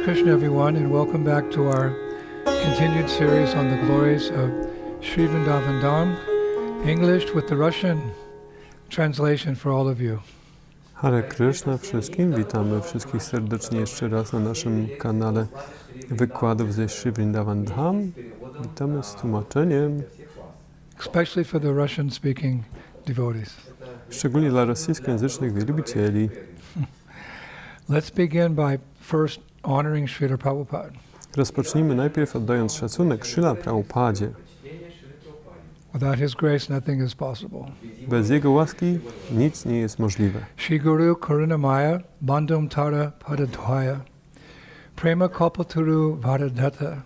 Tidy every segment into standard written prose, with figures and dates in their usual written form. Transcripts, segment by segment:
Krishna, everyone, and welcome back to our continued series on the glories of Sri Vrindavan Dham, English with the Russian translation for all of you. Hare Krishna wszystkim, witamy wszystkich serdecznie jeszcze raz na naszym kanale Wykładów ze Sri Vrindavan Dham. Witamy z tłumaczeniem. Especially for the Russian-speaking devotees. Szczególnie dla rosyjskojęzycznych wielbicieli. Let's begin by first honoring Srila Prabhupada. Rozpocznijmy najpierw oddając szacunek Srila Prabhupadzie. Without his grace, nothing is possible. Bez jego łaski nic nie jest możliwe. Shri Guru Karunamaya Bandham Tara Padadhaya Prema Kalpaturu Varadhata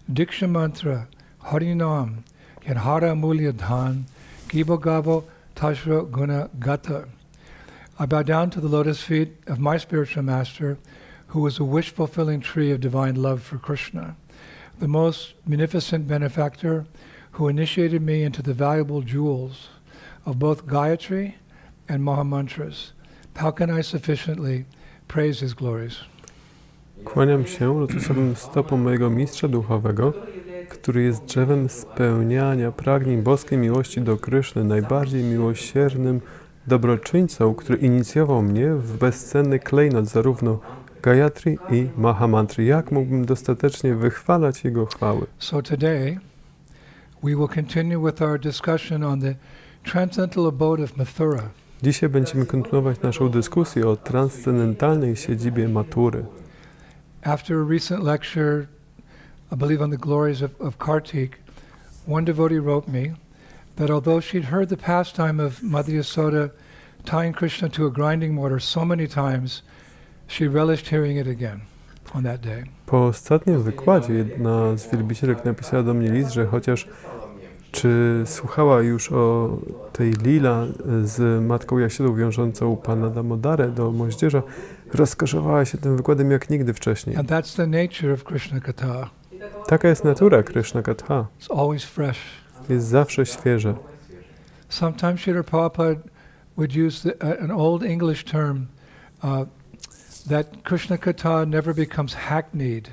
Diksha Mantra Harinam Yadhara Mulya Dhan Gibo Gabo Tashra Guna Gata. I bow down to the lotus feet of my spiritual master, who is a wish-fulfilling tree of divine love for Krishna, the most munificent benefactor who initiated me into the valuable jewels of both Gayatri and Mahamantras. How can I sufficiently praise his glories? Kłaniam się lotosowym stopom mojego mistrza duchowego, który jest drzewem spełniania pragnień boskiej miłości do Kryszny, najbardziej miłosiernym dobroczyńcą, który inicjował mnie w bezcenny klejnot zarówno Gayatri i Mahamantry. Jak mógłbym dostatecznie wychwalać jego chwały? So today we will continue with our discussion on the transcendental abode of Mathura. Dzisiaj będziemy kontynuować naszą dyskusję o transcendentalnej siedzibie Matury. After a recent lecture, I believe on the glories of Kartik, one devotee wrote me that although she'd heard the pastime of Mother Yasoda tying Krishna to a grinding mortar so many times, she relished hearing it again on that day. Po ostatnim wykładzie jedna z wielbicielek napisała do mnie list, że chociaż czy słuchała już o tej lila z matką Jasiodą wiążącą pana Damodarę do moździerza, rozkoszowała się tym wykładem jak nigdy wcześniej. And that's the nature of Krishna Katha. Taka jest natura Krishna Katha. It's always fresh. Jest zawsze świeże. Sometimes Srila Prabhupada would use an old English term that Krishna Katha never becomes hackneyed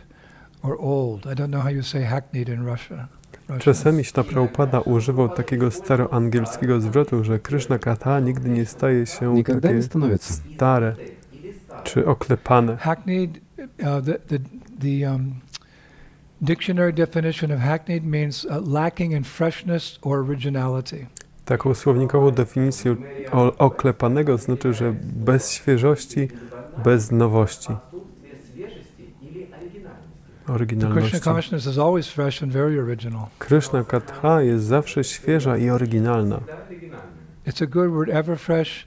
or old. I don't know how you say hackneyed in Russia. Czasami Śla Prabhupada używał takiego staroangielskiego zwrotu, że Krishna Katha nigdy nie staje się takie stare czy oklepane. Hackneyed, the dictionary definition of hackneyed means lacking in freshness or originality. Taką słownikową definicję oklepanego znaczy, że bez świeżości, bez nowości. Oryginalności. Krishna consciousness is always fresh and very original. Krishna Katha jest zawsze świeża i oryginalna. It's a good word, ever fresh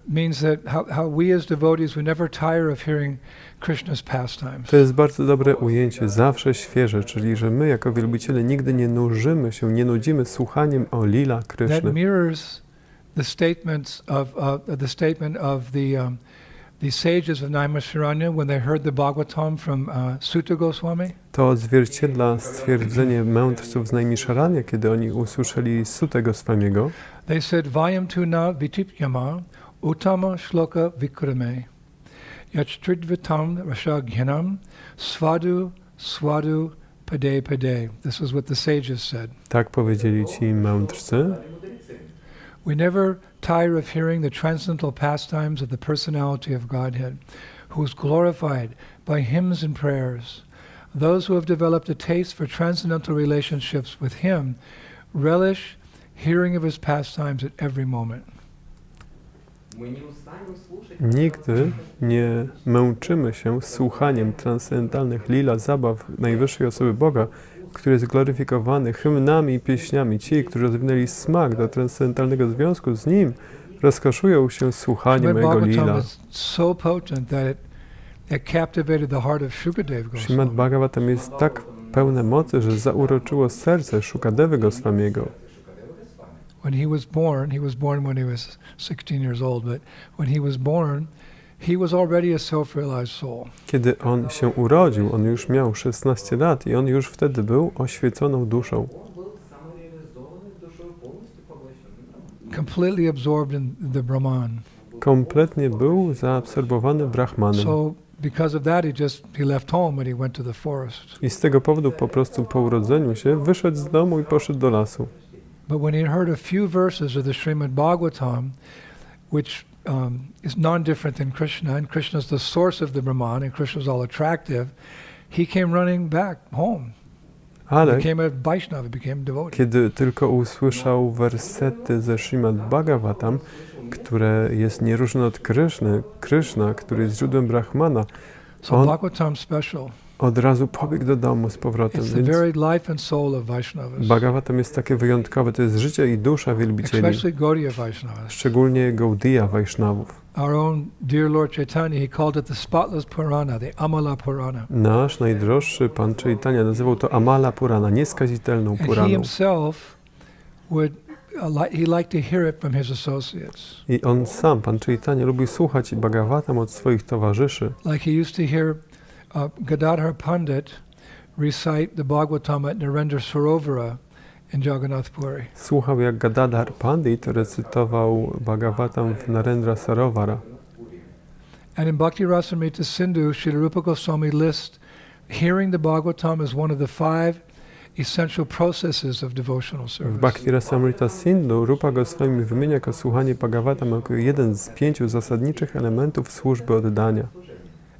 means that how we as devotees we never tire of hearing Krishna's pastimes. To jest bardzo dobre ujęcie, zawsze świeże, czyli że my jako wielbiciele nigdy nie nużymy się, nie nudzimy słuchaniem o lila Kryszny. That mirrors the statements of the sages of Naimisharanya when they heard the Bhagavatam from Sutta Goswami. To odzwierciedla stwierdzenie mędrców z Naimisharanya, kiedy oni usłyszeli Sutę Goswamiego. They said Vayam tu na vitipyama Uttama shloka vikrame yachstridvitam rashagnanam swadu pade pade. This was what the sages said. Tak powiedzieli ci mędrcy. We never tire of hearing the transcendental pastimes of the personality of Godhead, who is glorified by hymns and prayers. Those who have developed a taste for transcendental relationships with him relish hearing of his pastimes at every moment. Nigdy nie męczymy się słuchaniem transcendentalnych lila zabaw najwyższej osoby Boga, który jest gloryfikowany hymnami i pieśniami. Ci, którzy rozwinęli smak do transcendentalnego związku z Nim, rozkoszują się słuchaniem Jego lila. Śrimad Bhagavatam jest tak pełne mocy, że zauroczyło serce Shukadevy Goswamiego. When he was born when he was 16 years old, but when he was born, he was already a self-realized soul. Kiedy on się urodził, on już miał 16 lat i on już wtedy był oświeconą duszą. Completely absorbed in the Brahman. Kompletnie był zaabsorbowany Brahmanem. So because of that, he left home and he went to the forest. I z tego powodu po prostu po urodzeniu się wyszedł z domu i poszedł do lasu. But when he heard a few verses of the Srimad Bhagavatam, which is non-different than Krishna, and Krishna is the source of the Brahman, and Krishna is all attractive, he came running back home. Ale Became a Vaishnava, became devotee. kiedy tylko usłyszał wersety ze Srimad Bhagavatam, które jest nieróżne od Krishna, który jest źródłem Brahmana, So Bhagavatam special. od razu pobiegł do domu z powrotem. It's the Więc very life and soul of Vaishnavas. Bhagavatam jest takie wyjątkowe, to jest życie i dusza wielbicieli, Especially Gaudiya Vaishnavas. szczególnie Gaudiya Vaishnavów. Our own dear Lord Chaitanya, he called it the spotless Purana, the Amala Purana. Nasz najdroższy Pan Chaitanya nazywał to Amala Purana, nieskazitelną And he Puraną. himself would, he liked to hear it from his associates. I on sam, Pan Chaitanya, lubił słuchać Bhagavatam od swoich towarzyszy. Like he used to hear Gadadhar Pandit recite the Bhagavatam at Narendra Sarovara in Jagannath Puri. Słuchał, jak Gadadhar Pandit recytował Bhagavatam w Narendra Sarovara. And in Bhakti Rasamrita Sindhu, Srila Rupa Goswami lists hearing the Bhagavatam as one of the 5 essential processes of devotional W service. Bhakti Rasamrita Sindhu Rupa Goswami wymienia jako słuchanie Bhagavatam jako jeden z 5 zasadniczych elementów służby oddania.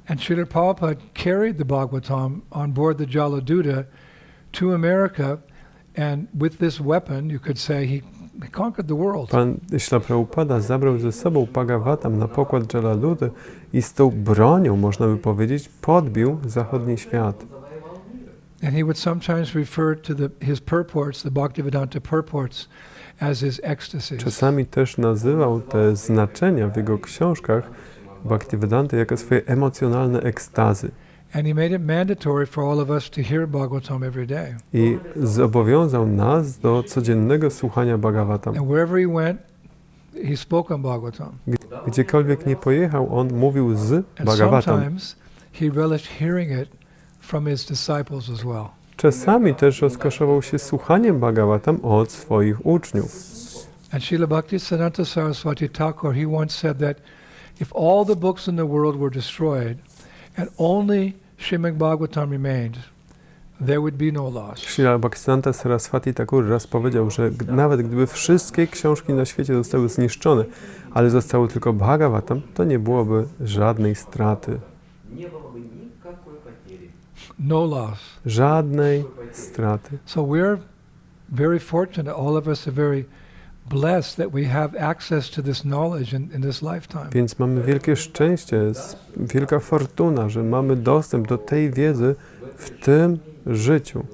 And Srila Prabhupada carried the Bhagavatam on board the Jaladuta to America, and with this weapon, you could say, he conquered the world. Pan Śla Prabhupada zabrał ze sobą Bhagavatam na pokład Jalaludy i z tą bronią, można by powiedzieć, podbił zachodni świat. And he would sometimes refer to his purports, the Bhaktivedanta purports, as his ecstasies. Czasami też nazywał te znaczenia w jego książkach Bhaktivedanta jako swoje emocjonalne ekstazy. And he made it mandatory for all of us to hear Bhagavatam every day. I zobowiązał nas do codziennego słuchania Bhagavatam. And wherever he went, he spoke on Bhagavatam. Gdziekolwiek nie pojechał, on mówił z And Bhagavatam. sometimes he relished hearing it from his disciples as well. Czasami też rozkoszował się słuchaniem Bhagavatam od swoich uczniów. And Srila Bhaktisiddhanta Saraswati Thakur, he once said that if all the books in the world were destroyed and only Srimad Bhagavatam remained, there would be no loss. Srila Bhaktisiddhanta Saraswati Thakur raz powiedział, że nawet gdyby wszystkie książki na świecie zostały zniszczone, ale zostało tylko Bhagavatam, to nie byłoby żadnej straty. No loss. Żadnej straty. So we're very fortunate, all of us are very blessed that we have access to this knowledge in this lifetime. Więc mamy wielkie szczęście, wielka fortuna, że mamy dostęp do tej wiedzy w tym życiu.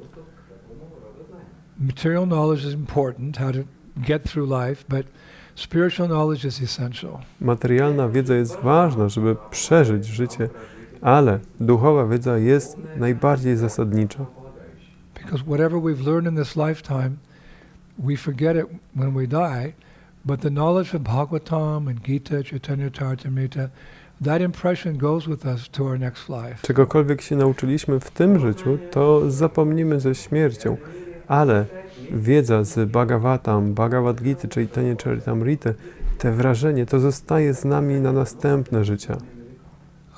Material knowledge is important, how to get through life, but spiritual knowledge is essential. Materialna wiedza jest ważna, żeby przeżyć życie, ale duchowa wiedza jest najbardziej zasadnicza. Because whatever we've learned in this lifetime, we forget it when we die, but the knowledge of Bhagavatam and Gita, Chaitanya Charitamrita, that impression goes with us to our next life. Czegokolwiek się nauczyliśmy w tym życiu, to zapomnimy ze śmiercią, ale wiedza z Bhagavatam, Bhagavad Gita, Chaitanya Charitamrita, te wrażenie, to zostaje z nami na następne życia.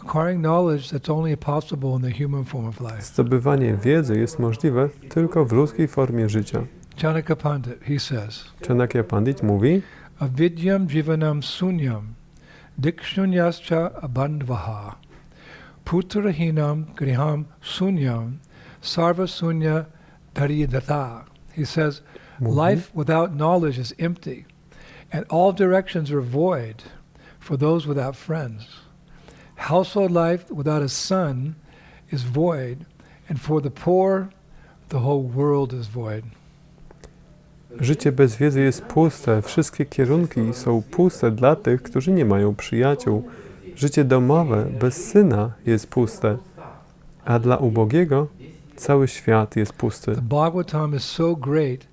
Acquiring knowledge that's only possible in the human form of life. Zdobywanie wiedzy jest możliwe tylko w ludzkiej formie życia. Janaka Pandit, he says, Chanakya Pandit mówi, avidyam jivanam sunyam, dikshunyascha abandvaha, putrahinam griham sunyam, sarva sunya daridata. He says, life without knowledge is empty, and all directions are void for those without friends. Household life without a son is void, and for the poor, the whole world is void. życie bez wiedzy jest puste, wszystkie kierunki są puste dla tych, którzy nie mają przyjaciół. Życie domowe bez syna jest puste, a dla ubogiego cały świat jest pusty. The Bhagavatam is so great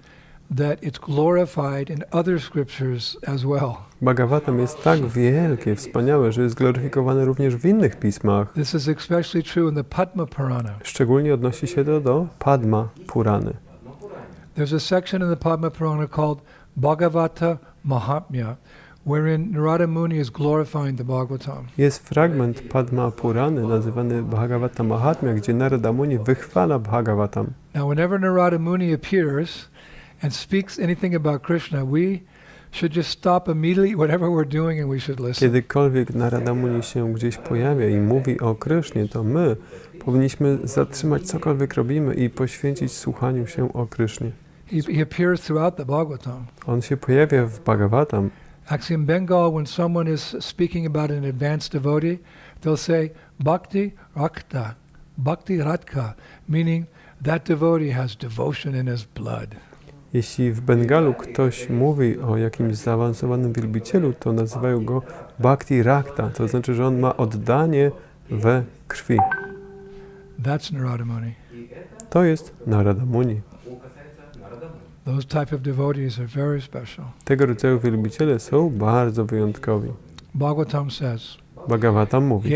that it's glorified in other scriptures as well. Bhagavatam jest tak wielkie, wspaniałe, że jest gloryfikowane również w innych pismach. This is especially true in the Padma Purana. Szczególnie odnosi się to do Padma Purany. There's a section in the Padma Purana called Bhagavata Mahatmya, wherein Narada Muni is glorifying the Bhagavatam. Jest fragment Padma Purany nazywany Bhagavata Mahatmya, gdzie Narada Muni wychwala Bhagavatam. Now, whenever Narada Muni appears and speaks anything about Krishna, we should just stop immediately whatever we're doing and we should listen. Kiedykolwiek Narada Muni się gdzieś pojawia i mówi o Krysznie, to my powinniśmy zatrzymać cokolwiek robimy i poświęcić słuchaniu się o Krysznie. He appears throughout the Bhagavatam. On się pojawia w Bhagavatam. Actually, in Bengal, when someone is speaking about an advanced devotee, they'll say Bhakti Ratka, meaning that devotee has devotion in his blood. Jeśli w Bengalu ktoś mówi o jakimś zaawansowanym wielbicielu, to nazywają go Bhakti Rakta, to znaczy, że on ma oddanie we krwi. That's Narada Muni. To jest Narada Muni. Those type of devotees are very special. Tego rodzaju wielbiciele są bardzo wyjątkowi. Bhagavatam says, Bhagavatam mówi: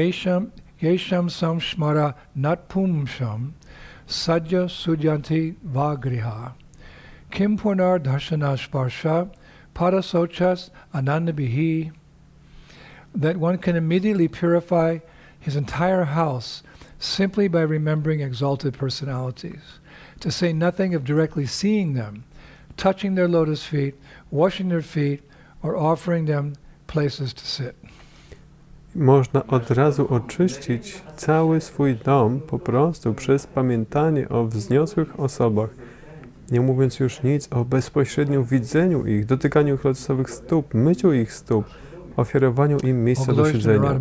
Yesham samshmara natpumsham sadya sudyanti vagriha kim punar darshana sparsha parasochas anandabihi, that one can immediately purify his entire house simply by remembering exalted personalities, to say nothing of directly seeing them, touching their lotus feet, washing their feet, or offering them places to sit. Można od razu oczyścić cały swój dom po prostu przez pamiętanie o wzniosłych osobach, nie mówiąc już nic o bezpośrednim widzeniu ich, dotykaniu ich lotosowych stóp, myciu ich stóp, ofiarowaniu im miejsca do siedzenia.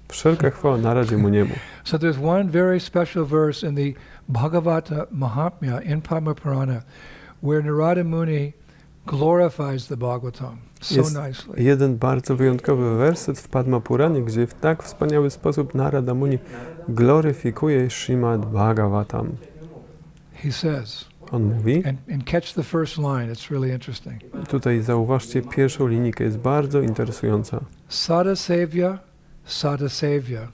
Wszelka chwała Naradzie Muniemu. So there's one very special verse in the Bhagavata Mahatmya in Padma Purana where Narada Muni glorifies the Bhagavatam so nicely. Jeden bardzo wyjątkowy werset w Padma Puranie, gdzie w tak wspaniały sposób Narada Muni gloryfikuje Śrimad Bhagavatam. He says, on mówi, and catch the first line, it's really interesting. Tutaj zauważcie pierwszą linijkę, jest bardzo interesująca. Sadasevya, Sadasevya,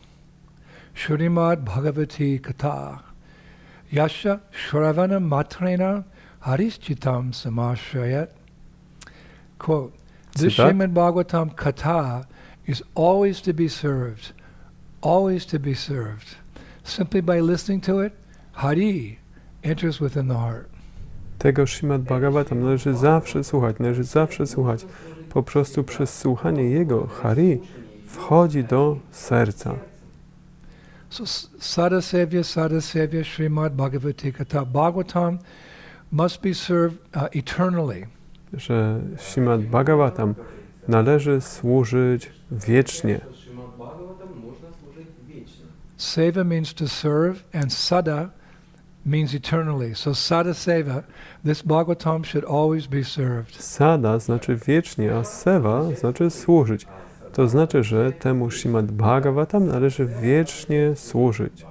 Shrimad Bhagavati Katha, Yasha Shravana Matrena Harishchitam Samashrayat. Quote, this Srimad Bhagavatam Katha is always to be served. Simply by listening to it, Hari enters within the heart. Tego Śrimad Bhagavatam należy zawsze słuchać. Po prostu przez słuchanie jego, Hari, wchodzi do serca. So Sadasevya, Sadasevya, Srimad Bhagavati Katha. Bhagavatam must be served eternally. Że Śrimad Bhagavatam należy służyć wiecznie. Seva means to serve, and sada means eternally. So sada seva, this Bhagavatam should always be served. Sada znaczy wiecznie, a seva znaczy służyć. To znaczy, że temu Śrimad Bhagavatam należy wiecznie służyć.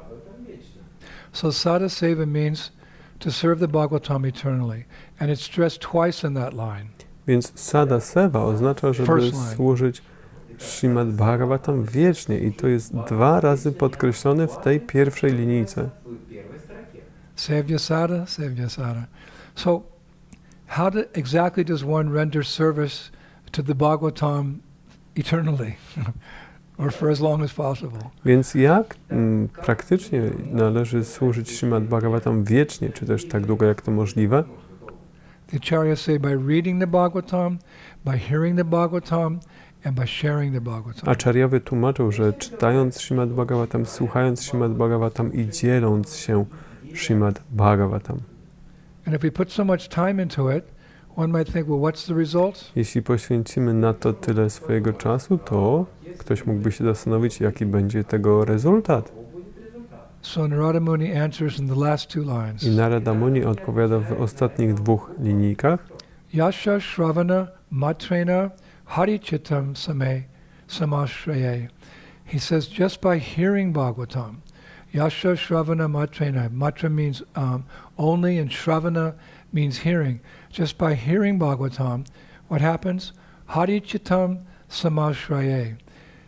So sada seva means to serve the Bhagavatam eternally, and it's stressed twice in that line. Więc sada seva oznacza, żeby służyć Śrimad Bhagavatam wiecznie i to jest 2 razy podkreślone w tej pierwszej linijce. Sevya sada, sevya sada. So, how exactly does one render service to the Bhagavatam eternally, or for as long as possible? Więc jak praktycznie należy służyć Śrimad Bhagavatam wiecznie, czy też tak długo jak to możliwe? The acharyas say by reading the Bhagavatam, by hearing the Bhagavatam, and by sharing the Bhagavatam. Acharyowie tłumaczą, że czytając Śrimad Bhagavatam, słuchając Śrimad Bhagavatam i dzieląc się Śrimad Bhagavatam. And if we put so much time into it, one might think, well, what's the result? Jeśli poświęcimy na to tyle swojego czasu, to ktoś mógłby się zastanowić, jaki będzie tego rezultat. So Narada Muni answers in the last 2 lines. I Narada Muni odpowiada w ostatnich 2 linijkach. Yasha Shravana Matrena Harichitam Samashraya. He says, just by hearing Bhagavatam, Yasha Shravana Matrena. Matra means only, and Shravana means hearing. Just by hearing Bhagavatam, what happens? Harichitam Samashraya.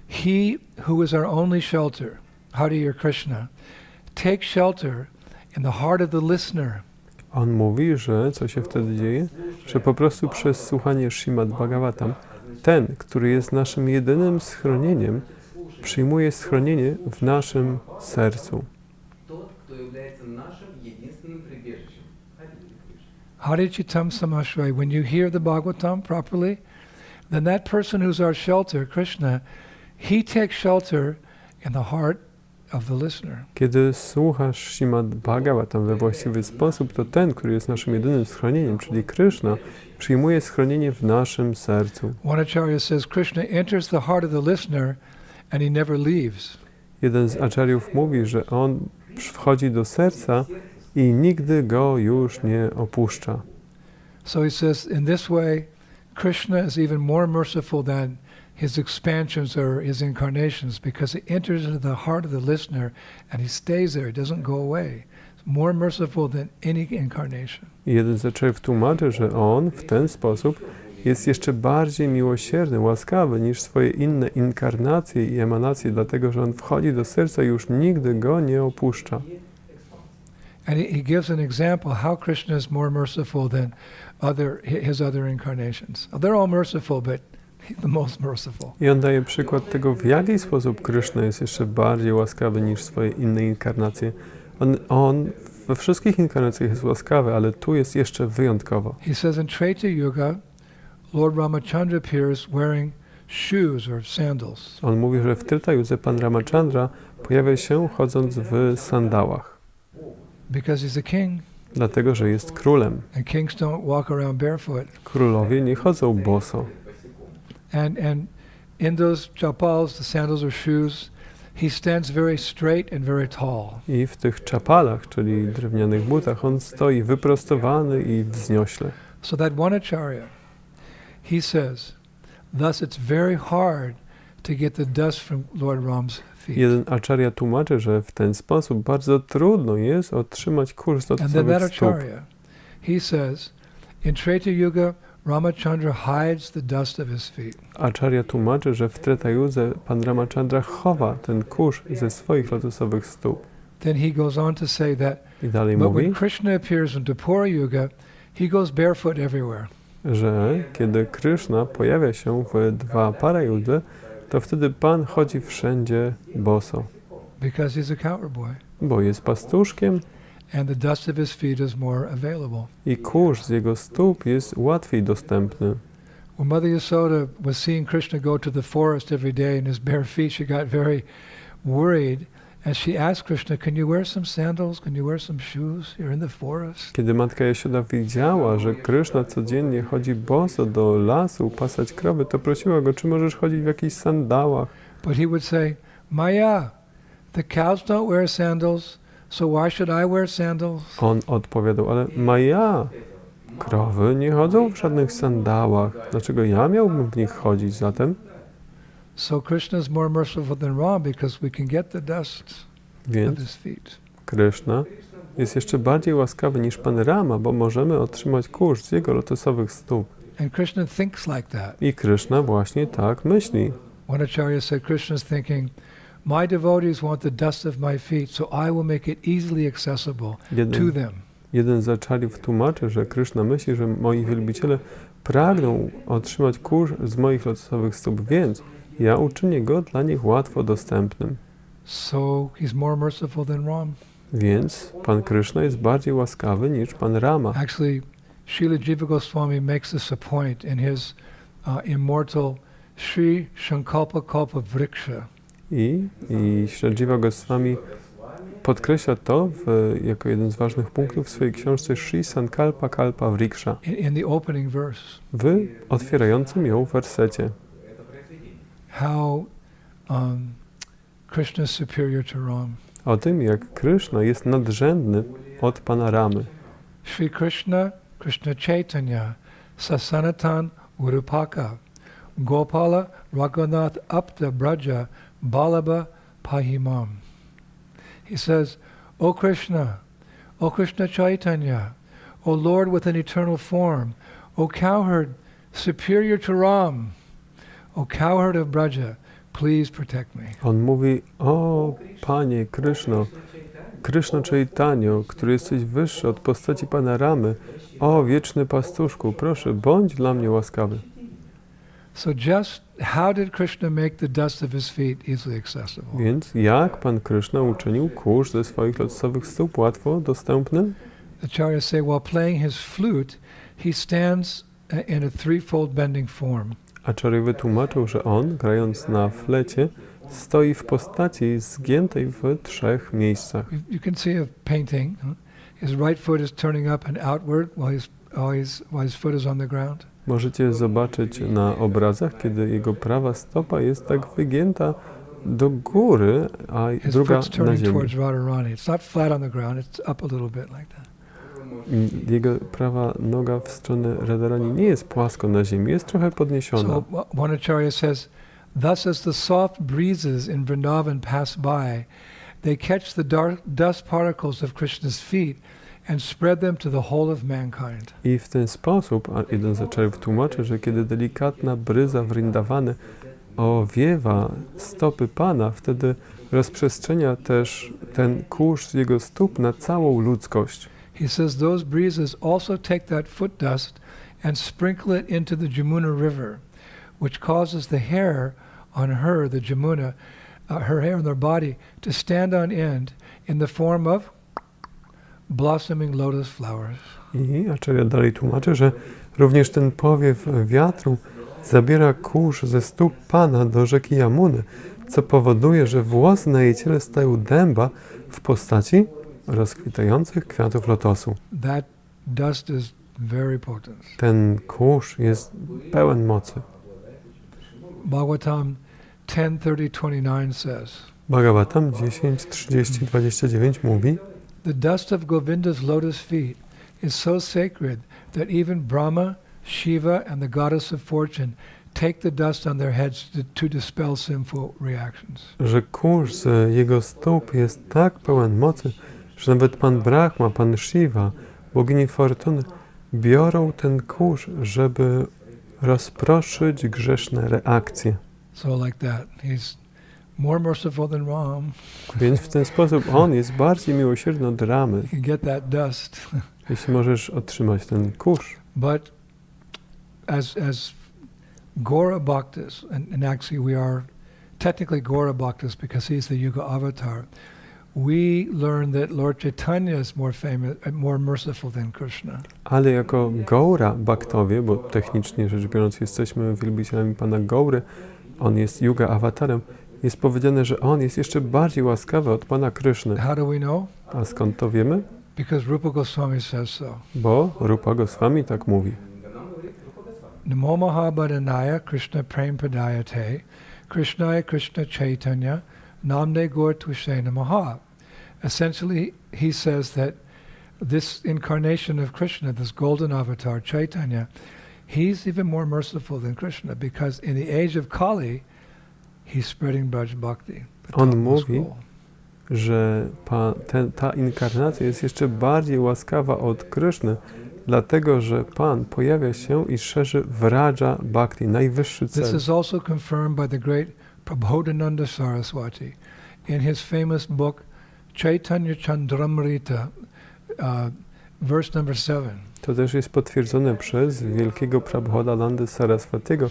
He who is our only shelter, Hari or Krishna, takes shelter in the heart of the listener. On mówi, że co się wtedy dzieje? Że po prostu przez słuchanie Śrimad Bhagavatam ten, który jest naszym jedynym schronieniem, przyjmuje schronienie w naszym sercu. Hare Chitam Samashray. When you hear the Bhagavatam properly, then that person who's our shelter, Krishna, he takes shelter in the heart of the listener. Kiedy słuchasz Śrimad Bhagavatam we właściwy sposób, to ten, który jest naszym jedynym schronieniem, czyli Krishna, przyjmuje schronienie w naszym sercu. One acharya says Krishna enters the heart of the listener and he never leaves. Jeden z acharyów mówi, że on wchodzi do serca i nigdy go już nie opuszcza. So he says, in this way, Krishna is even more merciful than his expansions or his incarnations, because he enters into the heart of the listener and he stays there, he doesn't go away. It's more merciful than any incarnation. I jeden z acharyów tłumaczy, że on w ten sposób jest jeszcze bardziej miłosierny, łaskawy niż swoje inne inkarnacje i emanacje, dlatego że on wchodzi do serca i już nigdy go nie opuszcza. And he gives an example how Krishna is more merciful than his other incarnations. They're all merciful, but he's the most merciful. I on daje przykład tego, w jaki sposób Krishna jest jeszcze bardziej łaskawy niż swoje inne inkarnacje. On we wszystkich inkarnacjach jest łaskawy, ale tu jest jeszcze wyjątkowo. He says in Treta Yuga, Lord Ramachandra appears wearing shoes or sandals. On mówi, że w Treta Yudze Pan Ramachandra pojawia się chodząc w sandałach. Because he's a king. Dlatego, że jest królem. And kings don't walk around barefoot. Królowie nie chodzą boso. And in those chapals, the sandals or shoes, he stands very straight and very tall. I w tych czapalach, czyli drewnianych butach, on stoi wyprostowany i wzniośle. So that one acharya, he says, thus it's very hard to get the dust from Lord Ram's feet. Jeden acharya tłumaczy, że w ten sposób bardzo trudno jest otrzymać kurz And then lotosowych that stóp. acharya, he says, in Treta Yuga, Ramachandra hides the dust of his feet. Acharya tłumaczy, że w Treta Yudze Pan Ramachandra chowa ten kurz ze swoich lotosowych stóp. Then he goes on to say that, I dalej but mówi, when Krishna appears in Dwapara Yuga, he goes barefoot everywhere. że kiedy Krishna pojawia się w Dwapara Yudze, to wtedy Pan chodzi wszędzie boso, Because he's a cowherd boy. bo jest pastuszkiem And the dust of his feet is more available. i kurz z jego stóp jest łatwiej dostępny. When Mother Yasoda was seeing Krishna go to the forest every day in his bare feet, she got very worried. And she asked Krishna, can you wear some sandals? Can you wear some shoes? You're in the forest. Kiedy matka Jasioda widziała, że Krishna codziennie chodzi boso do lasu pasać krowy, to prosiła go, czy możesz chodzić w jakichś sandałach. But he would say, Maya, the cows don't wear sandals, so why should I wear sandals? On odpowiadał, ale Maja, krowy nie chodzą w żadnych sandałach. Dlaczego ja miałbym w nich chodzić zatem? So Krishna is more merciful than Ram because we can get the dust of Więc his feet. Krishna jest jeszcze bardziej łaskawy niż Pan Rama, bo możemy otrzymać kurz z jego lotosowych stóp. And Krishna thinks like that. I Krishna właśnie tak myśli. One acharya said, Krishna's thinking, my devotees want the dust of my feet, so I will make it easily accessible to them. Jeden z acharyów tłumaczy, że Krishna myśli, że moi wielbiciele pragną otrzymać kurz z moich lotosowych stóp, więc ja uczynię go dla nich łatwo dostępnym. So he's more merciful than Ram. Więc Pan Krishna jest bardziej łaskawy niż Pan Rama. Actually, Srila Jiva Goswami makes this a point in his immortal Sri Sankalpa Kalpa Vriksha. I Śrila Jiva Goswami podkreśla to jako jeden z ważnych punktów w swojej książce Sri Sankalpa Kalpa Vriksha In the opening verse, w otwierającym ją wersecie. how Krishna is superior to Ram. O tym, jak Krishna jest nadrzędny od Pana Ramy. Shri Krishna, Krishna Chaitanya, Sasanatan Urupaka, Gopala Raghunath Apta Braja, Balaba Pahimam. He says, O Krishna Chaitanya, O Lord with an eternal form, O cowherd superior to Ram, O cowherd of Braja, please protect me. On mówi, o Panie Krishno, Krishna Chaitanyo, który jesteś wyższy od postaci Pana Ramy, o wieczny pastuszku, proszę, bądź dla mnie łaskawy. So just how did Krishna make the dust of his feet easily accessible? Więc jak Pan Kryszna uczynił kurz ze swoich lotosowych stóp łatwo dostępnym? The acharyas say while playing his flute, he stands in a threefold bending form. Acharya tłumaczył, że on, grając na flecie, stoi w postaci zgiętej w 3 miejscach. You can see a painting. His right foot is turning up and outward while his foot is on the ground. Możecie zobaczyć na obrazach, kiedy jego prawa stopa jest tak wygięta do góry, a His druga foot's na turning ziemi. towards Radharani. It's not flat on the ground, it's up a little bit like that. Jego prawa noga w stronę Radharani nie jest płasko na ziemi, jest trochę podniesiona. So one acharya says, thus as the soft breezes in Vrindavan pass by, they catch the dark dust particles of Krishna's feet and spread them to the whole of mankind. I w ten sposób, a jeden z acharyów tłumaczy, że kiedy delikatna bryza Vrindavany owiewa stopy Pana, wtedy rozprzestrzenia też ten kurz z jego stóp na całą ludzkość. He says those breezes also take that foot dust and sprinkle it into the Jamuna River, which causes the hair on her, the Jamuna, her hair on their body, to stand on end in the form of blossoming lotus flowers. I acharya dalej tłumaczy, że również ten powiew wiatru zabiera kurz ze stóp Pana do rzeki Jamuny, co powoduje, że włosy na jej ciele stają dęba w postaci rozkwitających kwiatów lotosu. That dust is very potent. Ten kurz jest pełen mocy. Bhagavatam 10:30-29 says, Bhagavatam 10:30-29 mówi: the dust of Govinda's lotus feet is so sacred that even Brahma, Shiva, and the goddess of fortune take the dust on their heads to dispel sinful reactions. Że kurz z jego stóp jest tak pełen mocy, że nawet Pan Brahma, Pan Shiva, bogini fortuny, biorą ten kurz, żeby rozproszyć grzeszne reakcje. So like that, he's more merciful than Ram. Więc w ten sposób on jest bardziej miłosierny od Ramy, You can get that dust. jeśli możesz otrzymać ten kurz. But as Gora Bhaktas, and actually we are technically Gora Bhaktas because he's the Yuga avatar, we learn that Lord Chaitanya is more merciful than Krishna. Ale jako Gaura Bhaktowie, bo technicznie rzecz biorąc jesteśmy wielbicielami Pana Gaury, on jest Yuga awatarem, jest powiedziane, że on jest jeszcze bardziej łaskawy od Pana Kryszny. How do we know? A skąd to wiemy? Because Rupa Goswami says so. Bo Rupa Goswami tak mówi. Namo Mahabharanaya Krishna Prem Padayate Krishnaya Krishna Chaitanya Namne Gaur Tushe Namaha. Essentially, he says that this incarnation of Krishna, this golden avatar, Chaitanya, he's even more merciful than Krishna because in the age of Kali, he's spreading Braj Bhakti. On mówi, że ta inkarnacja jest jeszcze bardziej łaskawa od Kryszny, dlatego że Pan pojawia się i szerzy Vraja Bhakti, najwyższy This cel. is also confirmed by the great Prabodhananda Saraswati in his famous book Chaitanya Chandramrita, verse number 7. To też jest potwierdzone przez wielkiego Prabodhanandę Saraswatiego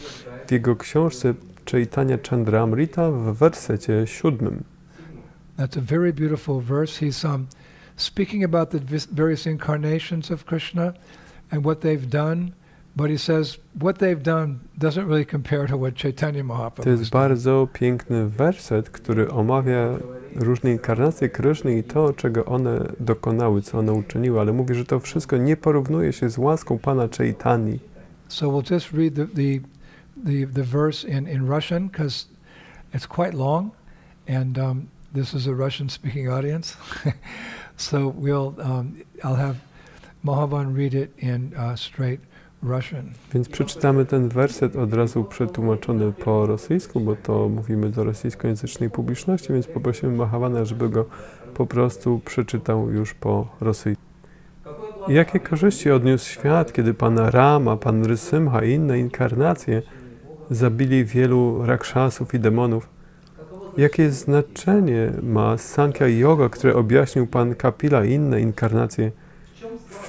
w jego książce Chaitanya Chandramrita w wersecie 7. That's a very beautiful verse. He's speaking about the various incarnations of Krishna and what they've done, but he says what they've done doesn't really compare to what Chaitanya Mahaprabhu To jest bardzo piękny werset, który omawia różne inkarnacje Kryszny i to, czego one dokonały, co one uczyniły, ale mówi, że to wszystko nie porównuje się z łaską Pana Chaitani. So we'll just read the verse in Russian because it's quite long, and this is a Russian-speaking audience. So I'll have Mohavan read it in straight Russian. Więc przeczytamy ten werset od razu przetłumaczony po rosyjsku, bo to mówimy do rosyjskojęzycznej publiczności, więc poprosimy Mohavana, żeby go po prostu przeczytał już po rosyjsku. Jakie korzyści odniósł świat, kiedy Pan Rama, Pan Nrsimha i inne inkarnacje zabili wielu rakshasów i demonów? Jakie znaczenie ma Sankhya Yoga, które objaśnił Pan Kapila i inne inkarnacje?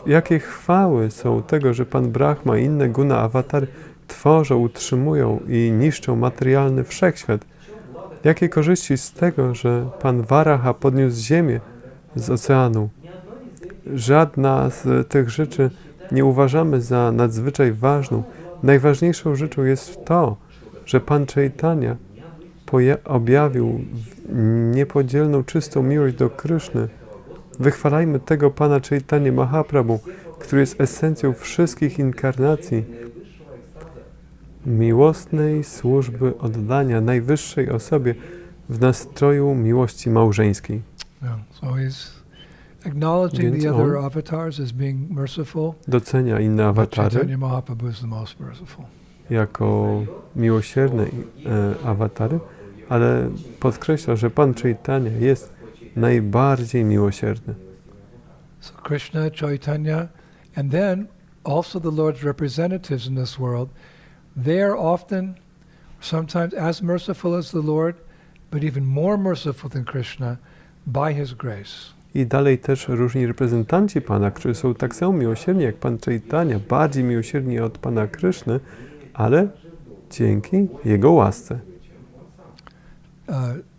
Jakie chwały są tego, że Pan Brahma i inne guna awatary tworzą, utrzymują i niszczą materialny wszechświat. Jakie korzyści z tego, że Pan Varaha podniósł ziemię z oceanu? Żadna z tych rzeczy nie uważamy za nadzwyczaj ważną. Najważniejszą rzeczą jest to, że Pan Chaitanya objawił niepodzielną, czystą miłość do Kryszny. Wychwalajmy tego Pana Chaitanya Mahaprabhu, który jest esencją wszystkich inkarnacji, miłosnej służby oddania najwyższej osobie w nastroju miłości małżeńskiej. So he's acknowledging the other avatars as being merciful. Docenia inne awatary Chaitanya Mahaprabhu is the most merciful. jako miłosierne awatary, ale podkreśla, że Pan Chaitanya jest najbardziej miłosierny. So Krishna, Chaitanya, and then also the Lord's representatives in this world, they are often, sometimes as merciful as the Lord, but even more merciful than Krishna by His grace. I dalej też różni reprezentanci Pana, którzy są tak samo miłosierni jak Pan Chaitanya, bardziej miłosierni od Pana Kryszny, ale dzięki Jego łasce.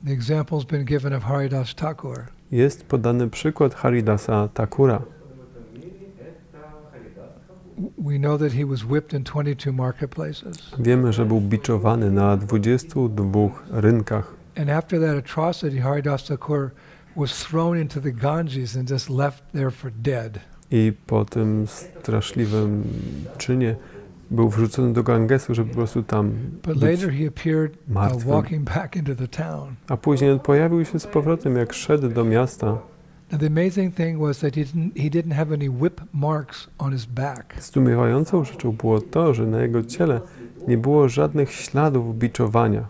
The example has been given of Haridas Thakur. Jest podany przykład Haridasa Thakura. We know that he was whipped in 22 marketplaces. Wiemy, że był biczowany na 22 rynkach. And after that atrocity, Haridas Thakur was thrown into the Ganges and just left there for dead. I po tym straszliwym czynie był wrzucony do Gangesu, żeby po prostu tam But być later he appeared martwym. walking back into the town. A później on pojawił się z powrotem, jak szedł do miasta. And the amazing thing was that he didn't have any whip marks on his back. Zdumiewającą rzeczą było to, że na jego ciele nie było żadnych śladów biczowania.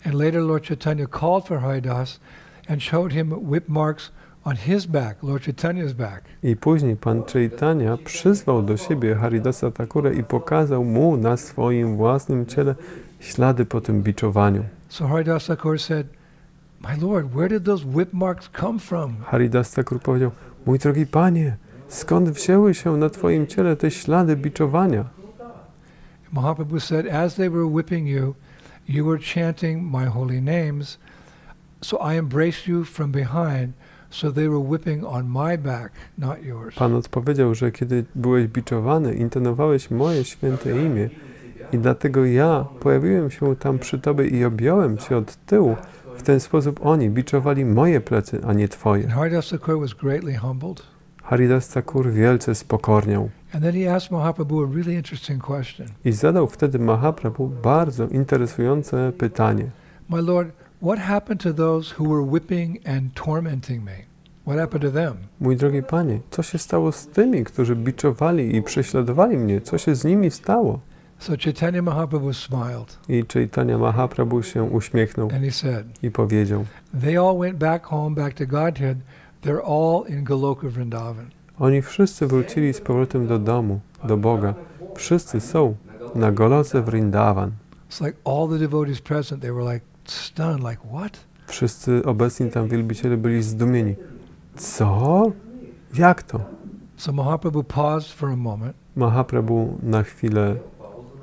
And later Lord Chaitanya called for Haridas and showed him whip marks on his back, Lord Chaitanya's back. I później Pan Chaitanya przyzwał do siebie Haridasa Thakura i pokazał mu na swoim własnym ciele ślady po tym biczowaniu. So Haridas Thakur said, "My Lord, where did those whip marks come from?" Haridas Thakur powiedział: mój drogi Panie, skąd wzięły się na Twoim ciele te ślady biczowania? Mahaprabhu said, as they were whipping you, you were chanting my holy names, so I embraced you from behind, so they were whipping on my back, not yours. Pan odpowiedział, że kiedy byłeś biczowany, intonowałeś moje święte imię i dlatego ja pojawiłem się tam przy Tobie i objąłem Cię od tyłu. W ten sposób oni biczowali moje plecy, a nie Twoje. And Haridas Thakur was greatly humbled. Haridas Thakur wielce spokorniał. And then he asked Mahaprabhu a really interesting question. I zadał wtedy Mahaprabhu bardzo interesujące pytanie. My Lord, what happened to those who were whipping and tormenting me? What happened to them? Mój drogi Panie, co się stało z tymi, którzy biczowali i prześladowali mnie? Co się z nimi stało? So Chaitanya Mahaprabhu smiled. I Chaitanya Mahaprabhu się uśmiechnął And he said, i powiedział: they all went back home, back to Godhead. They're all in Goloka Vrindavan. Oni wszyscy wrócili z powrotem do domu, do Boga. Wszyscy są na Goloce Vrindavan. It's like all the devotees present, they were like stunned, like what? Wszyscy obecni tam wielbiciele byli zdumieni. Co? Jak to? So Mahaprabhu paused for a moment. Mahaprabhu na chwilę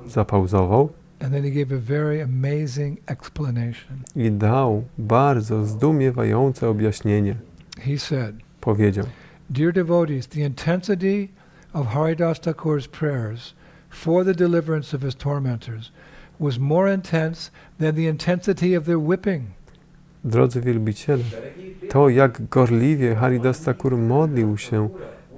zapauzował And then he gave a very amazing explanation. i dał bardzo zdumiewające objaśnienie. He said, Powiedział: dear devotees, the intensity of Haridas Thakur's prayers for the deliverance of his tormentors was more intense than the intensity of their whipping. Drodzy wielbiciele, to jak gorliwie Haridas Thakur modlił się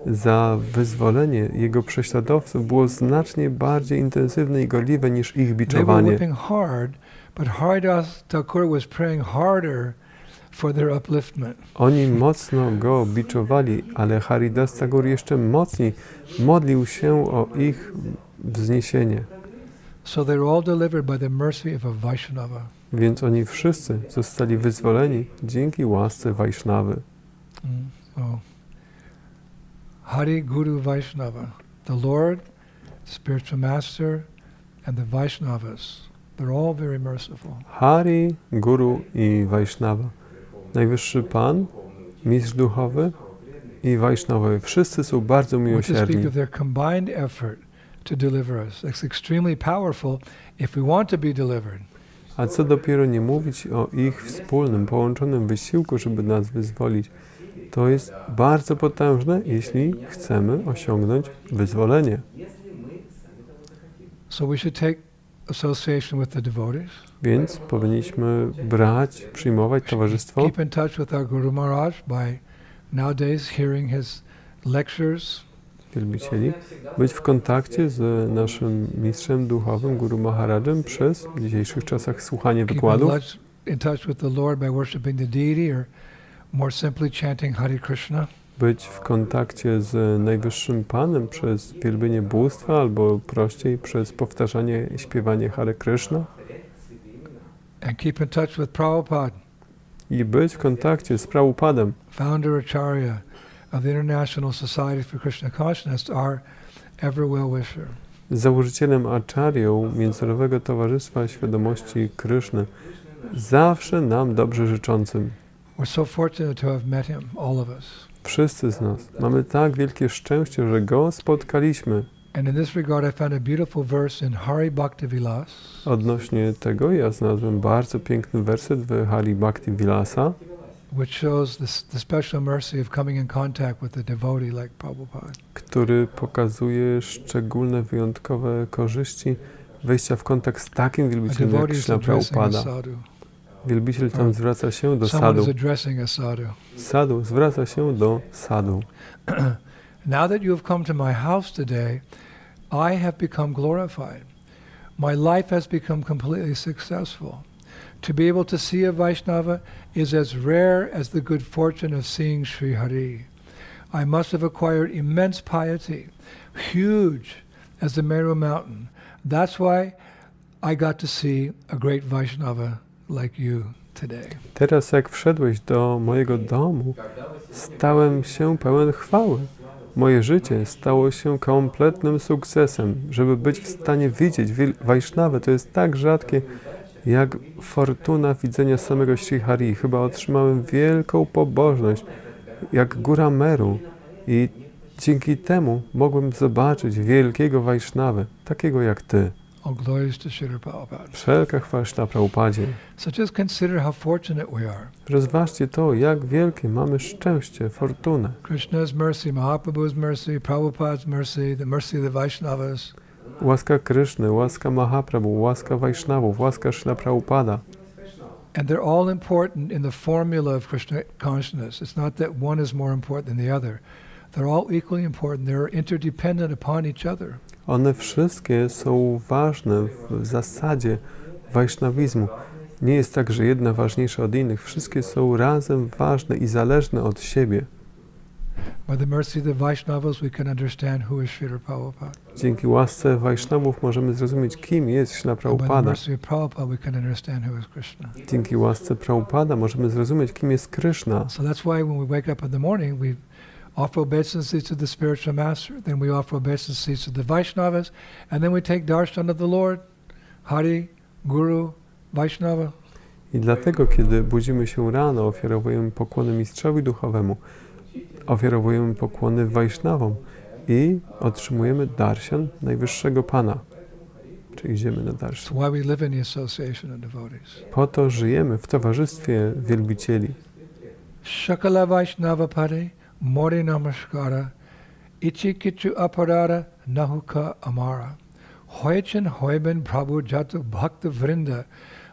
za wyzwolenie jego prześladowców było znacznie bardziej intensywne i gorliwe niż ich They were biczowanie. whipping hard, but Haridas Thakur was praying harder for their upliftment. Oni mocno go biczowali, ale Haridas Thakur jeszcze mocniej modlił się o ich wzniesienie. So they were all delivered by the mercy of a Vaishnava. Więc oni wszyscy zostali wyzwoleni dzięki łasce Vaishnawy. So, Hari Guru Vaishnava, the Lord, spiritual master, and the Vaishnavas, they're all very merciful. Hari, Guru i Vaishnava. Najwyższy Pan, Mistrz Duchowy i Vaishnavowie. Wszyscy są bardzo We're to speak miłosierni. of their combined effort to deliver us. It's extremely powerful if we want to be delivered. A co dopiero nie mówić o ich wspólnym, połączonym wysiłku, żeby nas wyzwolić. To jest bardzo potężne, jeśli chcemy osiągnąć wyzwolenie. So we should take association with the devotees. Więc powinniśmy przyjmować towarzystwo, Keep in touch with our Guru Maharaj by nowadays hearing his lectures. wielbicieli, być w kontakcie z naszym mistrzem duchowym, Guru Maharajem, przez w dzisiejszych czasach słuchanie wykładów. In touch with the Lord by worshiping the deity or more simply chanting Hare Krishna. Być w kontakcie z Najwyższym Panem przez wielbienie bóstwa albo prościej przez powtarzanie i śpiewanie Hare Krishna. And keep in touch with Prabhupada. I być w kontakcie z Prabhupadem, Founder Acharya of the International Society for Krishna Consciousness, our ever well-wisher. założycielem Acharyą Międzynarodowego Towarzystwa Świadomości Kryszny, zawsze nam dobrze życzącym. We're so fortunate to have met him, all of us. Wszyscy z nas mamy tak wielkie szczęście, że Go spotkaliśmy. And in this regard I found a beautiful verse in Hari Bhakti Vilas. Odnośnie tego ja znalazłem bardzo piękny werset w Hari Bhakti Vilasa, which shows the special mercy of coming in contact with a devotee like Prabhupada. który pokazuje szczególne, wyjątkowe korzyści wejścia w kontakt z takim wielbicielem jak Śrila Prabhupada. Wielbiciel tam zwraca się do sadhu. Sadhu zwraca się do sadhu. Now that you have come to my house today, I have become glorified. My life has become completely successful. To be able to see a Vaishnava is as rare as the good fortune of seeing Sri Hari. I must have acquired immense piety, huge as the Meru mountain. That's why I got to see a great Vaishnava like you today. Teraz jak wszedłeś do mojego domu, stałem się pełen chwały. Moje życie stało się kompletnym sukcesem. Żeby być w stanie widzieć Vaishnavę, to jest tak rzadkie, jak fortuna widzenia samego Sri Hari. Chyba otrzymałem wielką pobożność, jak góra Meru. I dzięki temu mogłem zobaczyć wielkiego Vaishnavę, takiego jak ty. All glories to Srila Prabhupada. Wszelka chwała Śrila Prabhupadzie. So just consider how fortunate we are. Rozważcie to, jak wielkie mamy szczęście, fortunę. Krishna's mercy, Mahaprabhu's mercy, Prabhupada's mercy, the mercy of the Vaishnavas. Łaska Kryszny, łaska Mahaprabhu, łaska Vaishnavów, łaska Śrila Prabhupada. And they're all important in the formula of Krishna consciousness. It's not that one is more important than the other. They're all equally important. They're interdependent upon each other. One wszystkie są ważne w zasadzie Vaishnavizmu. Nie jest tak, że jedna ważniejsza od innych. Wszystkie są razem ważne i zależne od siebie. By the mercy of the Vaishnavas we can understand who is Srila Prabhupada. Dzięki łasce Vaishnavów możemy zrozumieć, kim jest Śrila By the Prabhupada. mercy of Prabhupada we can understand who is Krishna. Dzięki łasce Prabhupada możemy zrozumieć, kim jest Kryszna. So that's why when we wake up in the morning we offer obeisances to the spiritual master, then we offer obeisances to the Vaishnavas, and then we take darshan of the Lord, Hari, Guru, Vaishnava. I dlatego, kiedy budzimy się rano, ofiarowujemy pokłony mistrzowi duchowemu, ofiarowujemy pokłony Vaishnawom i otrzymujemy darshan Najwyższego Pana. Czyli idziemy na darshan. That's why we live in the association of devotees. Po to żyjemy w towarzystwie wielbicieli. Shakala Vaishnava Pade, Mori Namaskara, Ichi Kichu Aparada, Nahuka Amara, Hoichin Hoiben Prabhu Jatu Bhakta Vrinda,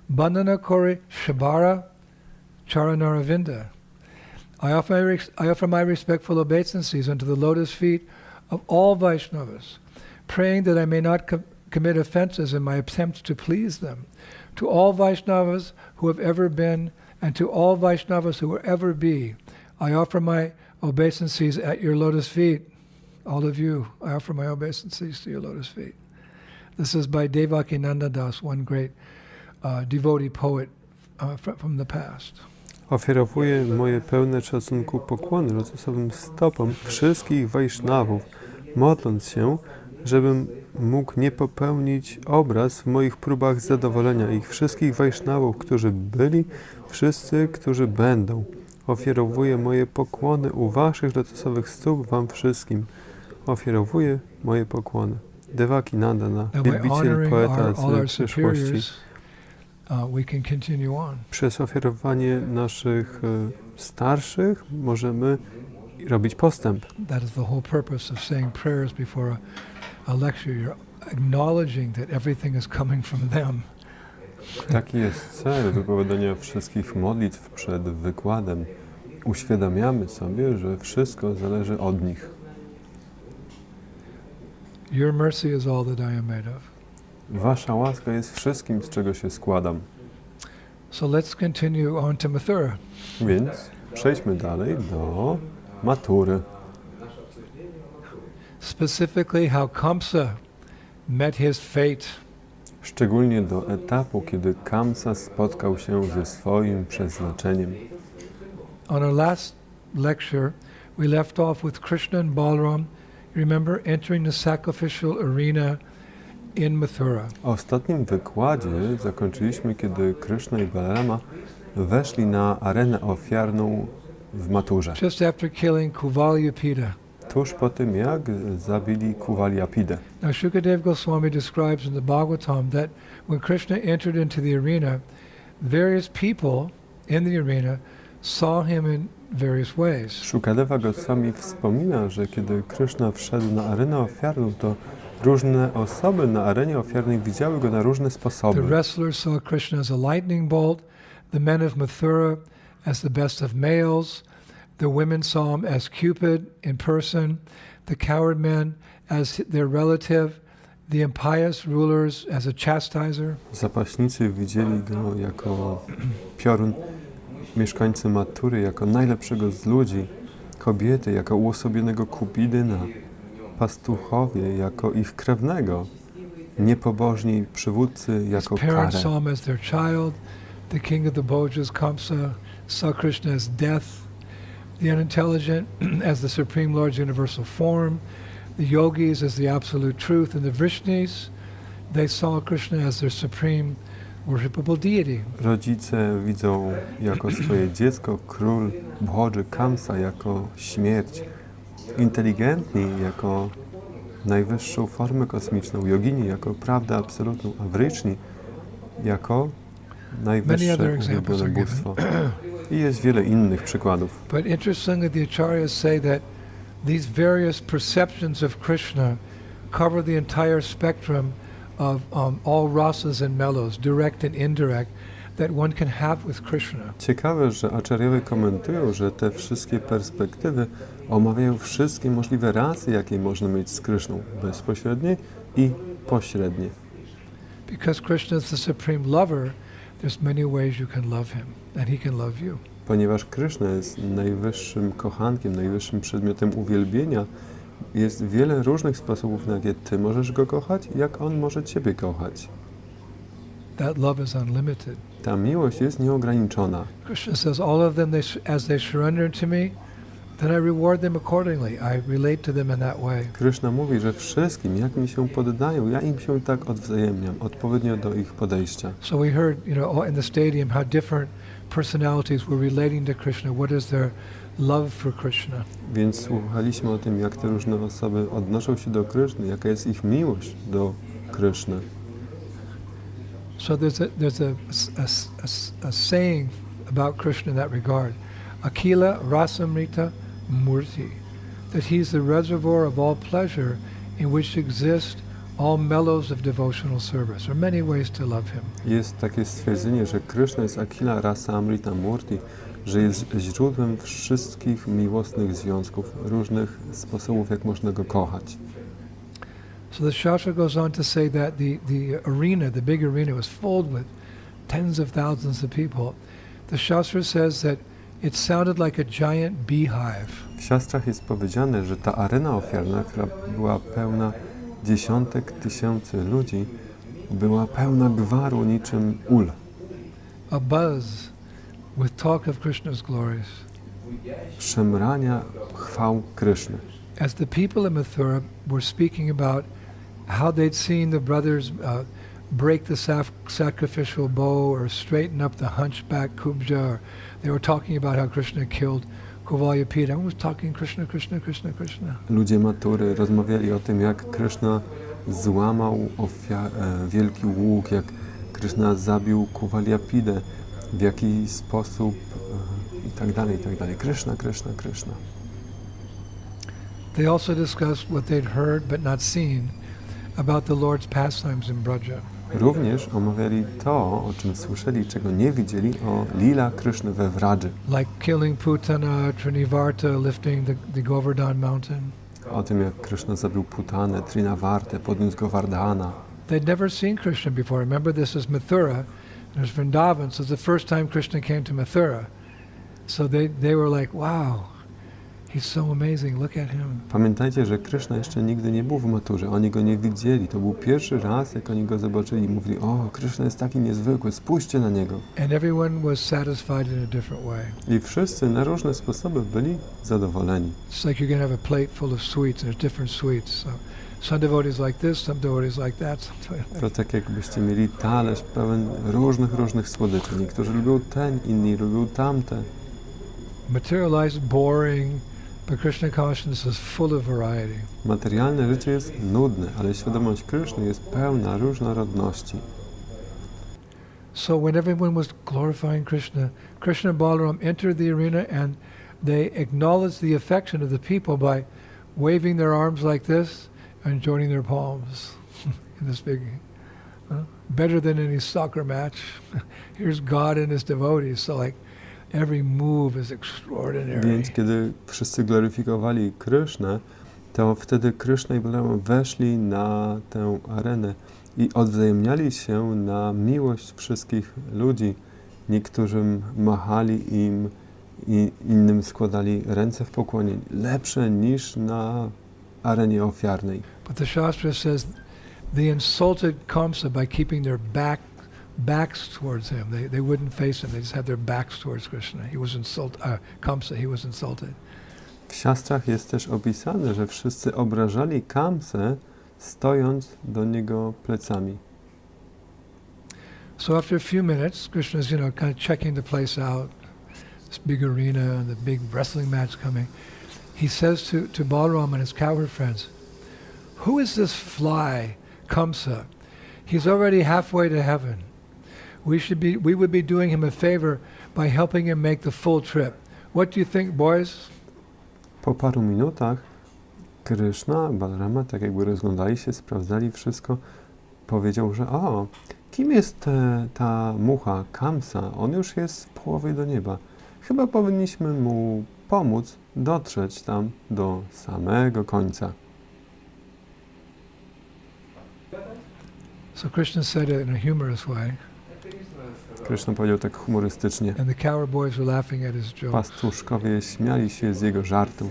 Bandana Kori Shabara Charanaravinda. I offer my respectful obeisances unto the lotus feet of all Vaishnavas, praying that I may not commit offenses in my attempts to please them. To all Vaishnavas who have ever been, and to all Vaishnavas who will ever be, I offer my obeisances at your lotus feet. All of you, I offer my obeisances to your lotus feet. This is by Devaki Nandadas, one great devotee poet from the past. Ofiarowuję moje pełne szacunku pokłony lotosowym stopom wszystkich Vaishnavów, modląc się, żebym mógł nie popełnić obraz w moich próbach zadowolenia ich wszystkich Vaishnavów, którzy byli, wszyscy, którzy będą. Ofiarowuję moje pokłony u waszych lotosowych stóp wam wszystkim. Ofiarowuję moje pokłony. Devakinandana, Now by wielbiciel, honoring poeta all our z przyszłości, superiors, we can continue on. przez ofiarowanie naszych starszych możemy robić postęp. That is the whole purpose of saying prayers before a lecture. You're acknowledging that everything is coming from them. Taki jest cel wypowiadania wszystkich modlitw przed wykładem. Uświadamiamy sobie, że wszystko zależy od nich. Your mercy is all that I am made of. Wasza łaska jest wszystkim, z czego się składam. So let's continue on to Mathura. Więc przejdźmy dalej do matury. Specifically how Kamsa met his fate. Szczególnie do etapu, kiedy Kamsa spotkał się ze swoim przeznaczeniem. On our last lecture, we left off with Krishna and Balaram, remember, entering the sacrificial arena in Mathura. W ostatnim wykładzie zakończyliśmy, kiedy Krishna i Balarama weszli na arenę ofiarną w Maturze. Just after killing Kuvalyapida. Tuż po tym, jak zabili Kuvalyapidę. Now Shukadev Goswami describes in the Bhagavatam that when Krishna entered into the arena, various people in the arena saw him in various ways. Shukadeva Goswami wspomina, że kiedy Krishna wszedł na arenę ofiarną, to różne osoby na arenie ofiarnej widziały go na różne The sposoby. wrestlers saw Krishna as a lightning bolt, the men of Mathura as the best of males, the women saw him as Cupid in person, the coward men as their relative, the impious rulers as a chastizer. Zapaśnicy widzieli go jako piorun, mieszkańcy Matury jako najlepszego z ludzi, kobiety jako uosobionego Kupidyna, pastuchowie jako ich krewnego, niepobożni przywódcy jako His parents karę. saw him as their child, the king of the Bhojas, Kamsa, saw Krishna as death, the unintelligent as the Supreme Lord's universal form, the yogis as the absolute truth, and the Vrishnis, they saw Krishna as their supreme worshipable deity. Rodzice widzą jako swoje dziecko król Bhodży Kamsa jako śmierć, inteligentni jako najwyższą formę kosmiczną, jogini jako prawdę absolutną, a wryczni jako najwyższe ulubione bóstwo. I jest wiele innych przykładów. But interestingly, the acharyas say that these various perceptions of Krishna cover the entire spectrum of all rasas and mellows, direct and indirect, that one can have with Krishna. Ciekawe, że acharyowie komentują, że te wszystkie perspektywy omawiają wszystkie możliwe rasy, jakie można mieć z Kryszną, bezpośrednie i pośrednie. Because Krishna is the supreme lover, there's many ways you can love him, and he can love you. Ponieważ Kryszna jest najwyższym kochankiem, najwyższym przedmiotem uwielbienia, jest wiele różnych sposobów, na jakie ty możesz go kochać, jak on może ciebie kochać. That love is unlimited. Ta miłość jest nieograniczona. Krishna says, all of them, as they surrender to me, then I reward them accordingly. I relate to them in that way. Kryszna mówi, że wszystkim, jak mi się poddają, ja im się tak odwzajemniam, odpowiednio do ich podejścia. So we heard, in the stadium how different personalities were relating to Krishna. What is their love for Krishna? Więc słuchaliśmy o tym, jak te różne osoby odnoszą się do Kryszny, jaka jest ich miłość do Kryszny. So there's a saying about Krishna in that regard. Akila Rasamrita Murti. That he's the reservoir of all pleasure in which exist all mellows of devotional service. There are many ways to love him. Jest takie stwierdzenie, że Kryszna jest Akila Rasa Amrita Murti, że jest źródłem wszystkich miłosnych związków, różnych sposobów, jak można go kochać. So the Shastra goes on to say that the arena, the big arena, was filled with tens of thousands of people. The Shastra says that it sounded like a giant beehive. W siostrach jest powiedziane, że ta arena ofiarna, która była pełna dziesiątek tysięcy ludzi, była pełna gwaru niczym ul. A buzz with talk of Krishna's glories. Szemrania chwał Kryszny. As the people in Mathura were speaking about how they'd seen the brothers break the sacrificial bow or straighten up the hunchback kubja, or they were talking about how Krishna killed Kuvalyapida. Everyone was talking Krishna, Krishna, Krishna, Krishna. Ludzie Matury rozmawiali o tym, jak Kryszna złamał wielki łuk, jak Kryszna zabił Kuwaliapidę, w jaki sposób i tak dalej, i tak dalej. Kryszna, Kryszna, Kryszna. They also discussed what they'd heard but not seen about the Lord's pastimes in Braja. Również omawiali to, o czym słyszeli, czego nie widzieli, o lila Kryszny we Vradży. Like killing Putana, Trinivarta, lifting the Govardhan mountain. O tym, jak Kryszna zabił Putanę, Trinavartę, podniósł Govardhana. They'd never seen Krishna before. Remember, this is Mathura, there's Vrindavan, so it's the first time Krishna came to Mathura. So they were like, wow, he's so amazing, look at him. Pamiętajcie, że Kryszna jeszcze nigdy nie był w Maturze, oni go nie widzieli. To był pierwszy raz, jak oni go zobaczyli i mówili, o, Kryszna jest taki niezwykły, spójrzcie na niego. And everyone was satisfied in a different way. I wszyscy na różne sposoby byli zadowoleni. It's like you're going to have a plate full of sweets, and there's different sweets. So some devotees like this, some devotees like that. To tak jakbyście mieli talerz pełen różnych słodyczy. Niektórzy lubią ten, inni lubią tamte. Material life is boring, but Krishna consciousness is full of variety. Materialne życie jest nudne, ale świadomość Kryszny jest pełna różnorodności. So when everyone was glorifying Krishna, Krishna and Balaram entered the arena and they acknowledged the affection of the people by waving their arms like this and joining their palms in this big, better than any soccer match. Here's God and his devotees. So like every move is extraordinary. Więc kiedy wszyscy gloryfikowali Krysznę, to wtedy Kryszna i Balaram weszli na tę arenę i odwzajemniali się na miłość wszystkich ludzi. Niektórym machali im i innym składali ręce w pokłonie, lepsze niż na arenie ofiarnej. But the Shastra says they insulted Kamsa by keeping their backs towards him. They wouldn't face him. They just had their backs towards Krishna. He was Kamsa, he was insulted. W siastrach jest też opisane, że wszyscy obrażali Kamsę, stojąc do niego plecami. So after a few minutes, Krishna's, kind of checking the place out, this big arena and the big wrestling match coming. He says to Balaram and his cowherd friends, who is this fly, Kamsa? He's already halfway to heaven. We would be doing him a favor by helping him make the full trip. What do you think, boys? Po paru minutach Kryszna, Balarama, tak jakby rozglądali się, sprawdzali wszystko, powiedział, że kim jest ta mucha, Kamsa? On już jest w połowie do nieba. Chyba powinniśmy mu pomóc dotrzeć tam do samego końca. So Krishna said it in a humorous way. Kryszna powiedział tak humorystycznie. And the cowherd boys were laughing at his jokes. Pastuszkowie śmiali się z jego żartu.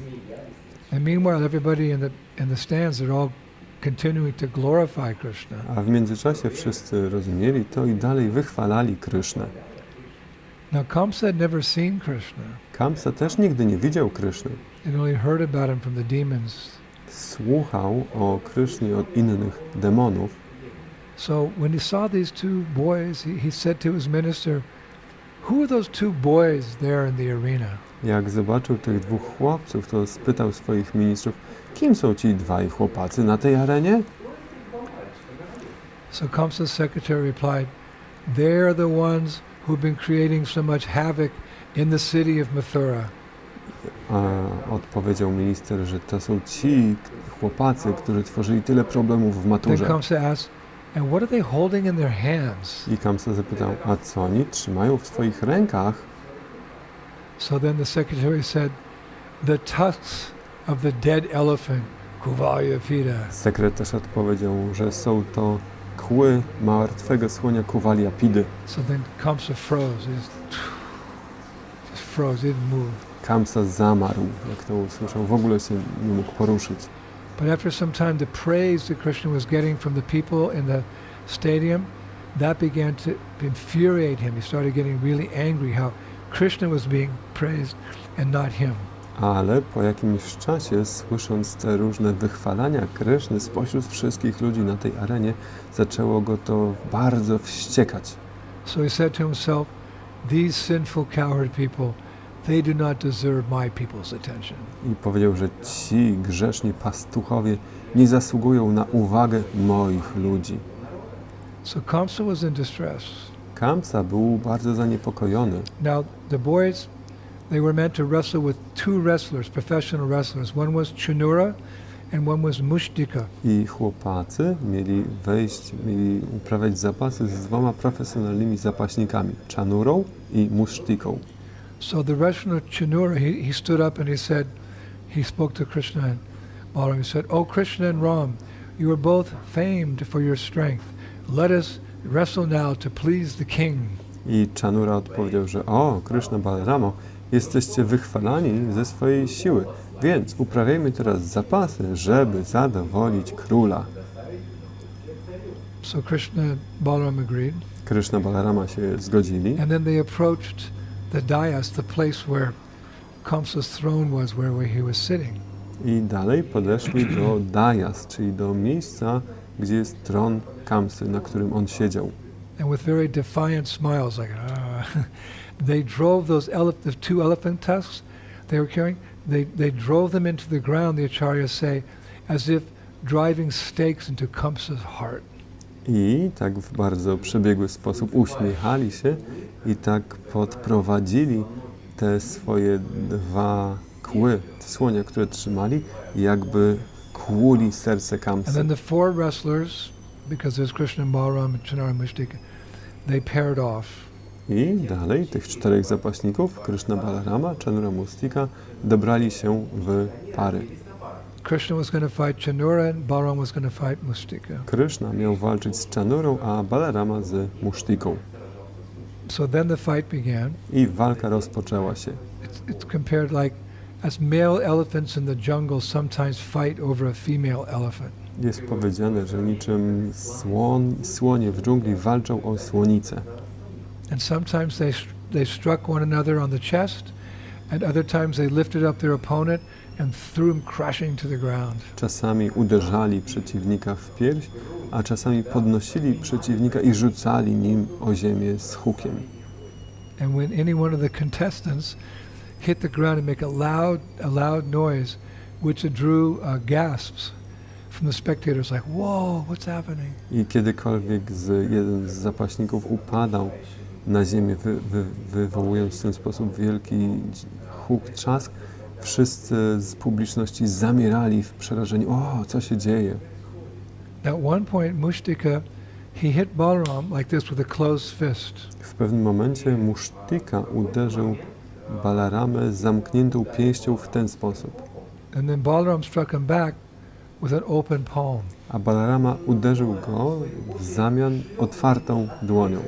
And meanwhile, everybody in the stands are all continuing to glorify Krishna. A w międzyczasie wszyscy rozumieli to i dalej wychwalali Krysznę. Now Kamsa had never seen Krishna. Kamsa też nigdy nie widział Kryszny. He'd only heard about him from the demons. Słuchał o Krysznie od innych demonów. So when he saw these two boys, he said to his minister, who are those two boys there in the arena? Jak zobaczył tych dwóch chłopców, to spytał swoich ministrów, kim są ci dwaj chłopacy na tej arenie? So Kamsa's secretary replied, they are the ones who've been creating so much havoc in the city of Mathura. Odpowiedział minister, że to są ci chłopacy, którzy tworzyli tyle problemów w Maturze. Then Kamsa asked, and what are they holding in their hands? I Kamsa zapytał, a co oni trzymają w swoich rękach? So then the secretary said, the tusks of the dead elephant, Kuvalyapida. Sekretarz odpowiedział, że są to kły martwego słonia Kuwaliapidy. So then Kamsa froze. He just froze, he didn't move. Kamsa zamarł, jak to usłyszał, w ogóle się nie mógł poruszyć. But after some time, the praise that Krishna was getting from the people in the stadium, that began to infuriate him. He started getting really angry how Krishna was being praised and not him. Ale po jakimś czasie, słysząc te różne wychwalania Kryszny spośród wszystkich ludzi na tej arenie, zaczęło go to bardzo wściekać. So he said to himself, these sinful cowherd people they do not deserve my people's attention. I powiedział, że ci grzeszni pastuchowie nie zasługują na uwagę moich ludzi. So Kamsa was in distress. Kamsa był bardzo zaniepokojony. Now the boys, they were meant to wrestle with two wrestlers, professional wrestlers. One was Chanura and one was Mushtika. I chłopacy mieli uprawiać zapasy z dwoma profesjonalnymi zapaśnikami, Chanurą i Mushtiką. So the wrestler Chanura, he stood up and he spoke to Krishna and Balaram. He said, "Oh Krishna and Ram, you are both famed for your strength. Let us wrestle now to please the king." I Chanura odpowiedział, że o, Krishna, Balaramo, jesteście wychwalani ze swojej siły, więc uprawiajmy teraz zapasy, żeby zadowolić króla. So Krishna and Balaram agreed. Krishna, Balarama się zgodzili. And then they approached the dais, the place where Kamsa's throne was, where he was sitting. I dalej podeszli do dajas, czyli do miejsca, gdzie jest tron Kamsy, na którym on siedział. And with very defiant smiles, like, they drove the two elephant tusks they were carrying, they drove them into the ground, the acharyas say, as if driving stakes into Kamsa's heart. I tak w bardzo przebiegły sposób uśmiechali się i tak podprowadzili te swoje dwa kły słonia, które trzymali, jakby kłuli serce And Kamsy. then the four wrestlers, because there's Krishna and Balaram and Chanara and Mushtika, they paired off. I dalej tych czterech zapaśników, Krishna, Balarama, Chanura, Mustika, dobrali się w pary. Krishna was going to fight Chanura and Balaram was going to fight Mushtika. Krishna miał walczyć z Chanurą, a Balarama z Mushtiką. So then the fight began. I walka rozpoczęła się. It's compared like as male elephants in the jungle sometimes fight over a female elephant. Jest powiedziane, że niczym słonie w dżungli walczą o słonicę. And sometimes they struck one another on the chest, and other times they lifted up their opponent and threw him crashing to the ground. Czasami uderzali przeciwnika w pierś, a czasami podnosili przeciwnika i rzucali nim o ziemię z hukiem. And when any one of the contestants hit the ground and make a loud noise, which drew gasps from the spectators, like, "Whoa, what's happening?" I kiedykolwiek jeden z zapaśników upadał na ziemię, wywołując w ten sposób wielki huk, trzask, wszyscy z publiczności zamierali w przerażeniu. O, co się dzieje? At one point, Mushtika, he hit Balaram like this with a closed fist. W pewnym momencie Mushtika uderzył Balaramę zamkniętą pięścią w ten sposób. And then Balaram struck him back with an open palm. A Balarama uderzył go w zamian otwartą dłonią.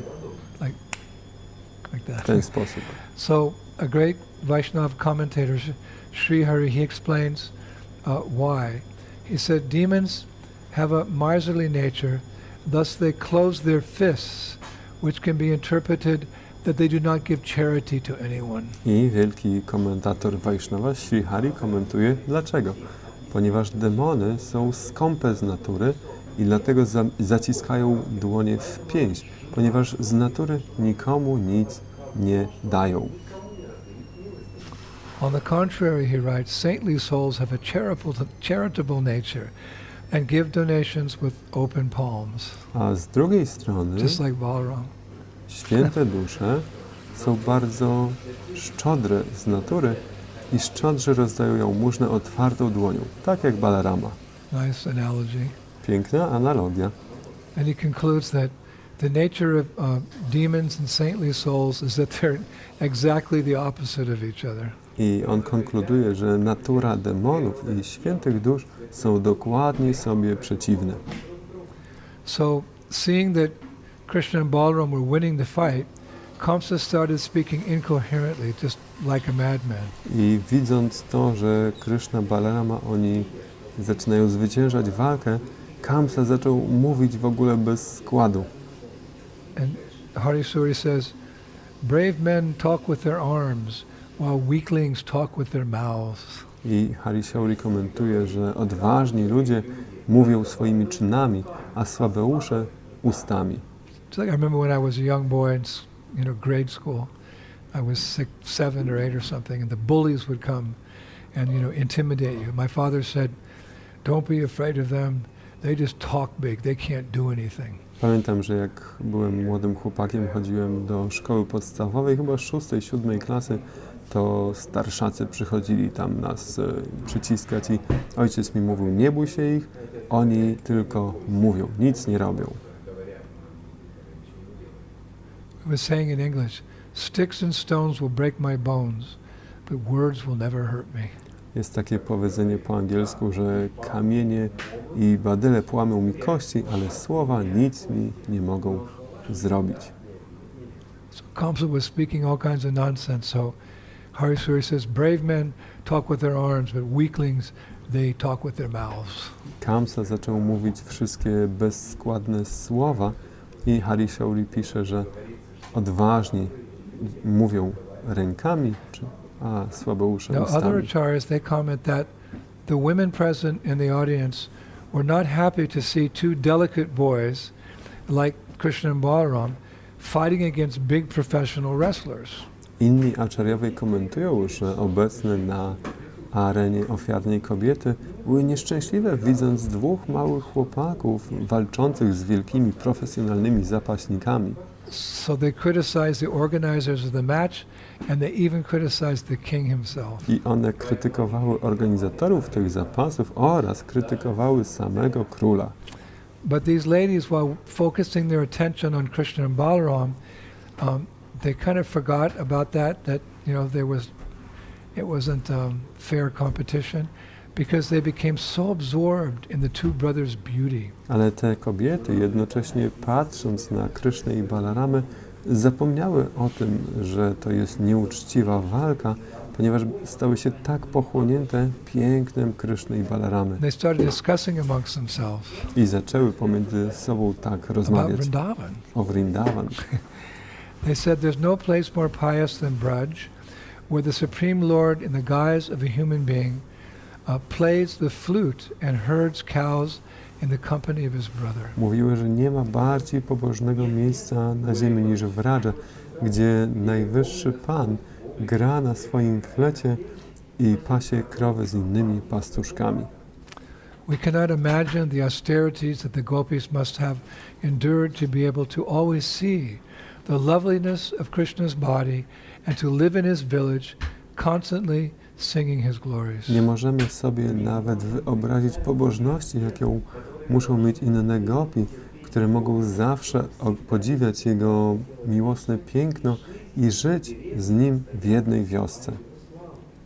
Like that. W ten sposób. So a great Vaishnava commentator, Sri Hari, he explains why. He said, demons have a miserly nature, thus they close their fists, which can be interpreted that they do not give charity to anyone. I wielki komentator Vaishnava, Sri Hari, komentuje dlaczego. Ponieważ demony są skąpe z natury i dlatego zaciskają dłonie w pięść, ponieważ z natury nikomu nic nie dają. On the contrary, he writes, saintly souls have a charitable nature and give donations with open palms, A z drugiej strony just like Balaram. święte dusze są bardzo szczodre z natury i szczodrze rozdają jałmużnę otwartą dłonią, tak jak Balarama. Nice analogy. Piękna analogia. And he concludes that the nature of demons and saintly souls is that they're exactly the opposite of each other. I on konkluduje, że natura demonów i świętych dusz są dokładnie sobie przeciwne. So, seeing that Krishna and Balaram were winning the fight, Kamsa started speaking incoherently, just like a madman. I widząc to, że Krishna, Balarama, oni zaczynają zwyciężać walkę, Kamsa zaczął mówić w ogóle bez składu. And Harisuri says, brave men talk with their arms, while weaklings talk with their mouths. I Harisuri komentuje, że odważni ludzie mówią swoimi czynami, a słabeusze ustami. It's like I remember when I was a young boy in grade school, I was 6, 7 or 8 or something, and the bullies would come and, intimidate you. My father said, don't be afraid of them. They just talk big. They can't do anything. Pamiętam, że jak byłem młodym chłopakiem, chodziłem do szkoły podstawowej, chyba 6., 7. klasy, to starszacy przychodzili tam nas przyciskać i ojciec mi mówił, nie bój się ich, oni tylko mówią, nic nie robią. I was saying in English, sticks and stones will break my bones, but words will never hurt me. Jest takie powiedzenie po angielsku, że kamienie i badyle połamią mi kości, ale słowa nic mi nie mogą zrobić. So Kamsa was speaking all kinds of nonsense. So Harisuri says, brave men talk with their arms, but weaklings, they talk with their mouths. Kamsa zaczął mówić wszystkie bezskładne słowa i Harishauri pisze, że odważni mówią rękami, słabeusze Now other ustami. acharyas, they comment that the women present in the audience were not happy to see two delicate boys like Krishna and Balaram fighting against big professional wrestlers. Inni acharyowie komentują, że obecne na arenie ofiarnej kobiety były nieszczęśliwe, widząc dwóch małych chłopaków walczących z wielkimi profesjonalnymi zapaśnikami. So they criticized the organizers of the match, and they even criticized the king himself. I one krytykowały organizatorów tych zapasów oraz krytykowały samego króla. But these ladies, while focusing their attention on Krishna and Balaram, they kind of forgot about that it wasn't fair competition, because they became so absorbed in the two brothers' beauty. Ale te kobiety, jednocześnie patrząc na Krishnę i Balaramę, zapomniały o tym, że to jest nieuczciwa walka, ponieważ stały się tak pochłonięte pięknem Krishny i Balaramy. They started discussing amongst themselves I zaczęły pomiędzy sobą tak about rozmawiać Vrindavan. o Vrindavan. They said there's no place more pious than Braj, where the Supreme Lord, in the guise of a human being, plays the flute and herds cows in the company of his brother. Mówiły, że nie ma bardziej pobożnego miejsca na ziemi niż w Radże, gdzie najwyższy Pan gra na swoim flecie i pasie krowy z innymi pastuszkami. We cannot imagine the austerities that the gopis must have endured to be able to always see the loveliness of Krishna's body and to live in his village, constantly singing his glories. Nie możemy sobie nawet wyobrazić pobożności, jaką muszą mieć inne gopi, które mogą zawsze podziwiać jego miłosne piękno i żyć z nim w jednej wiosce.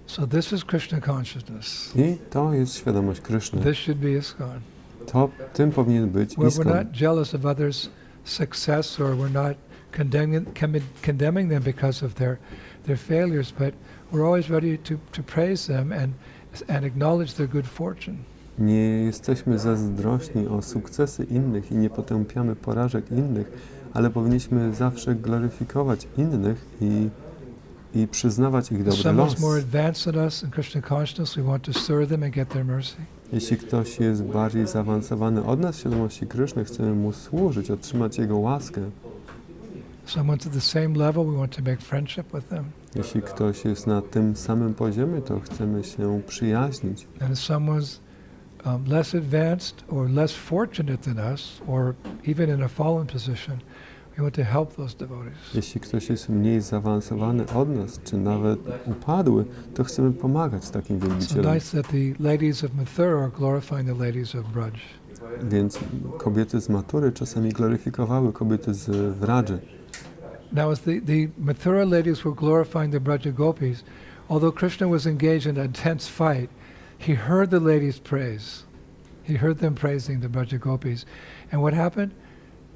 So this is Krishna consciousness. I to jest świadomość Kryszny. This should be ISKCON. Tym powinien być Where we're ISKCON. not jealous of others' success, or we're not condemning them because of their failures, but we're always ready to praise them and acknowledge their good fortune. Nie jesteśmy zazdrośni o sukcesy innych i nie potępiamy porażek innych, ale powinniśmy zawsze gloryfikować innych i przyznawać ich If dobry someone's los. more advanced than us in Krishna consciousness, we want to serve them and get their mercy. Jeśli ktoś jest bardziej zaawansowany od nas w świadomości Kryszny, chcemy mu służyć, otrzymać jego łaskę. Someone's at the same level, we want to make friendship with them. Jeśli ktoś jest na tym samym poziomie, to chcemy się przyjaźnić. And if someone's less advanced or less fortunate than us, or even in a fallen position, we want to help those devotees. Jeśli ktoś jest mniej zaawansowany od nas, czy nawet upadły, to chcemy pomagać takim So wielbicielom. nice that the ladies of Mathura are glorifying the ladies of Braj. Więc kobiety z Matury czasami gloryfikowały kobiety z Vradży. Now, as the Mathura ladies were glorifying the Braja gopis, although Krishna was engaged in a intense fight, he heard the ladies praise. He heard them praising the Braja gopis. And what happened?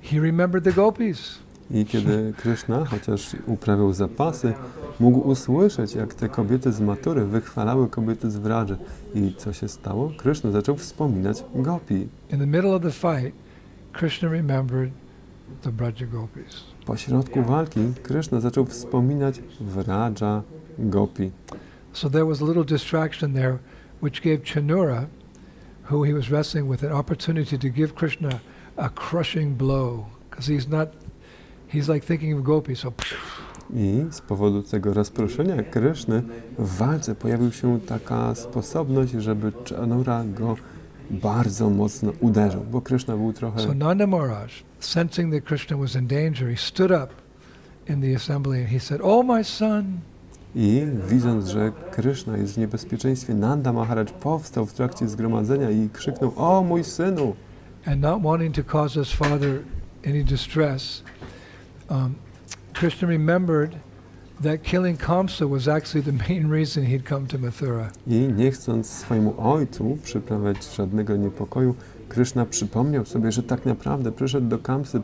He remembered the gopis. I kiedy Kryszna, chociaż uprawiał zapasy, mógł usłyszeć, jak te kobiety z Matury wychwalały kobiety z Vradży. I co się stało? Kryszna zaczął wspominać gopi. In the middle of the fight, Krishna remembered the Braja gopis. Po środku walki Kryszna zaczął wspominać Vradża gopi. So there was a little distraction there, which gave Chanura, who he was wrestling with, an opportunity to give Krishna a crushing blow, because he's like thinking of gopis, so I z powodu tego rozproszenia Kryszny w walce pojawiła się taka sposobność, żeby Chanura go bardzo mocno uderzył, bo Kryszna był trochę... So Nanda Maharaj, sensing that Krishna was in danger, he stood up in the assembly and he said, "Oh, my son." I widząc, że Kryszna jest w niebezpieczeństwie, Nanda Maharaj powstał w trakcie zgromadzenia i krzyknął: "O, mój synu!" And not wanting to cause his father any distress, Krishna remembered that killing Kamsa was actually the main reason he'd come to Mathura. I nie chcąc swojemu ojcu przyprawiać żadnego niepokoju, Kryszna przypomniał sobie, że tak naprawdę przyszedł do Kamsy,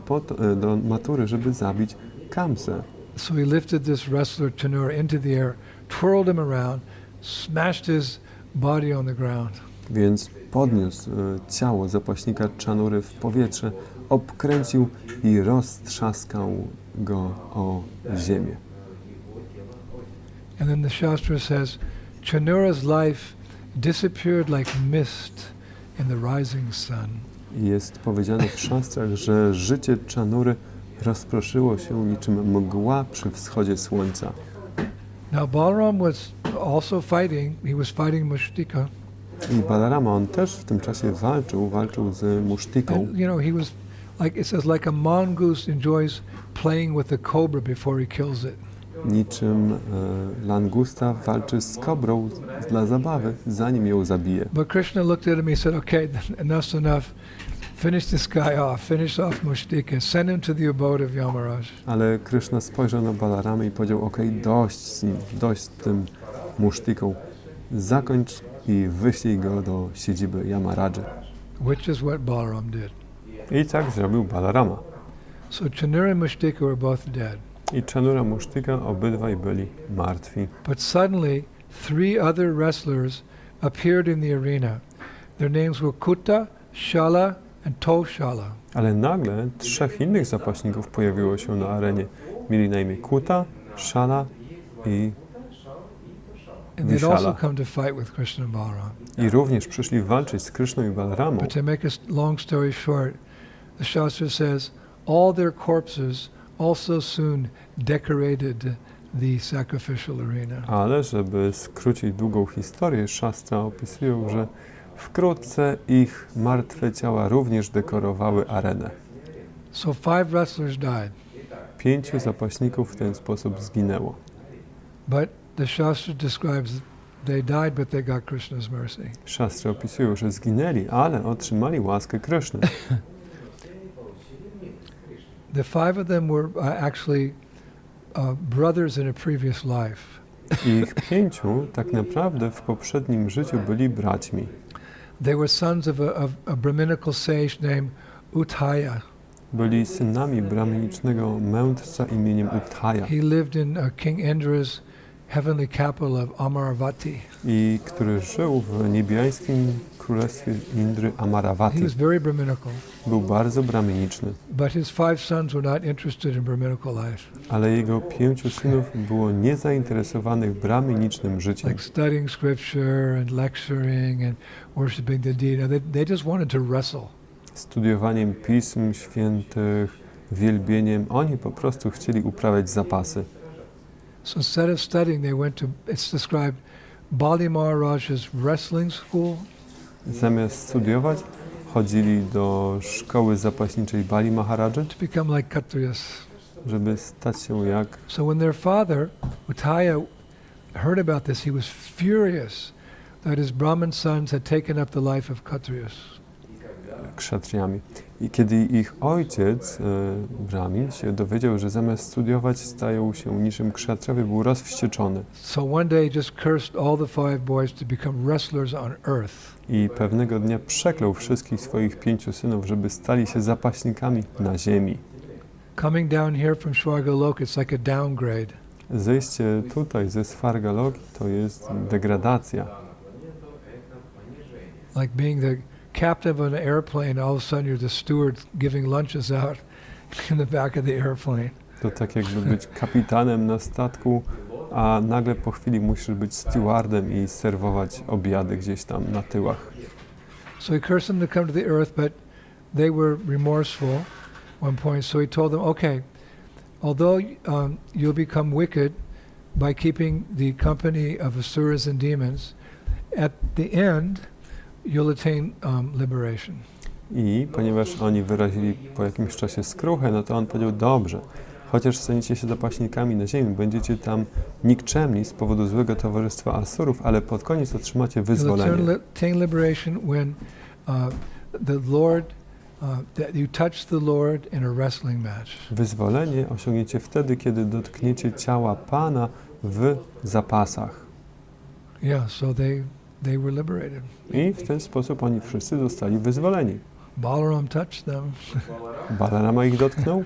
do Matury, żeby zabić Kamsę. So he lifted this wrestler Chanura into the air, twirled him around, smashed his body on the ground. Więc podniósł ciało zapaśnika Chanury w powietrze, obkręcił i roztrzaskał go o ziemię. And then the Shastra says, Chanura's life disappeared like mist in the rising sun. Jest powiedziane w szastrach, że życie Chanury rozproszyło się niczym mgła przy wschodzie słońca. Now Balaram was also fighting. He was fighting Mushtika. I Balarama, on też w tym czasie walczył z Musztiką. And, he was, like it says, like a mongoose enjoys playing with the cobra before he kills it. Niczym langusta walczy z kobrą dla zabawy, zanim ją zabije. But Krishna looked at him and he said, "Okay, enough's enough. Finish this guy off. Finish off Mushtika. Send him to the abode of Yamaraj." Ale Krishna spojrzał na Balaramy i powiedział: "Okej, dość z nim, dość z tym Musztiką. Zakończ i wyślij go do siedziby Yamaradży." Which is what Balaram did. I tak zrobił Balarama. So Chanura and Mushtika were both dead. I Chanura, Musztika obydwaj byli martwi. But suddenly, 3 other wrestlers appeared in the arena. Their names were Kuta, Shala, and Toshala. Ale nagle 3 innych zapaśników pojawiło się na arenie. Mieli na imię Kuta, Shala i And they'd also Vishala. come to fight with Krishna and Balaram. I również przyszli walczyć z Kryszną i Balaramą. But to make a long story short, the Shastra says all their corpses also soon decorated the sacrificial arena. Ale żeby skrócić długą historię, Szastra opisują, że wkrótce ich martwe ciała również dekorowały arenę. So 5 wrestlers died. 5 zapaśników w ten sposób zginęło. But the Shastra describes they died, but they got Krishna's mercy. Szastry opisują, że zginęli, ale otrzymali łaskę Kryszny. The 5 of them were actually brothers in a previous life. Ich 5 tak naprawdę w poprzednim życiu byli braćmi. They were sons of a Brahminical sage named Uttaya. Byli synami brahminicznego mędrca imieniem Uttaya, He lived in King Indra's heavenly capital of Amaravati. i który żył w niebiańskim królestwie Indry He Amaravati. was very Brahminical, Był bardzo brahminiczny, but his 5 sons were not interested in Brahminical life, ale jego 5 synów było niezainteresowanych brahminicznym życiem. like studying scripture and lecturing and worshiping the deity. They just wanted to wrestle. Studiowaniem pism świętych, wielbieniem, oni po prostu chcieli uprawiać zapasy. So instead of studying, they went to, it's described, Bali Maharaj's wrestling school. Zamiast studiować, chodzili do szkoły zapaśniczej Bali Maharadży, To become like Kshatriyas. żeby stać się jak... So when their father, Uttaya, heard about this, he was furious that his Brahmin sons had taken up the life of Kshatriyas. Kshatriyami. I kiedy ich ojciec, Brahmin, się dowiedział, że zamiast studiować stają się niczym kshatrowie, był rozwścieczony. So one day he just cursed all the 5 boys to become wrestlers on earth. I pewnego dnia przeklął wszystkich swoich 5 synów, żeby stali się zapaśnikami na ziemi. Coming down here from Svargaloka, it's like a downgrade. Zejście tutaj ze Svargaloki to jest degradacja. Like being the captain of an airplane, all of a sudden you're the steward giving lunches out in the back of the airplane. To tak jakby być kapitanem na statku, a nagle po chwili musisz być stewardem i serwować obiady gdzieś tam na tyłach. So he cursed them to come to the earth, but they were remorseful at one point. So he told them, okay, although you'll become wicked by keeping the company of asuras and demons, at the end you'll attain liberation. I ponieważ oni wyrazili po jakimś czasie skruchę, no to on powiedział, dobrze, chociaż staniecie się zapaśnikami na ziemi, będziecie tam nikczemni z powodu złego towarzystwa Asurów, ale pod koniec otrzymacie wyzwolenie. Attain liberation when the Lord, that you touch the Lord in a wrestling match. Wyzwolenie osiągniecie wtedy, kiedy dotkniecie ciała Pana w zapasach. Yeah, so they were liberated. I w ten sposób oni wszyscy zostali wyzwoleni. Balaram touched them. Balarama ich dotknął.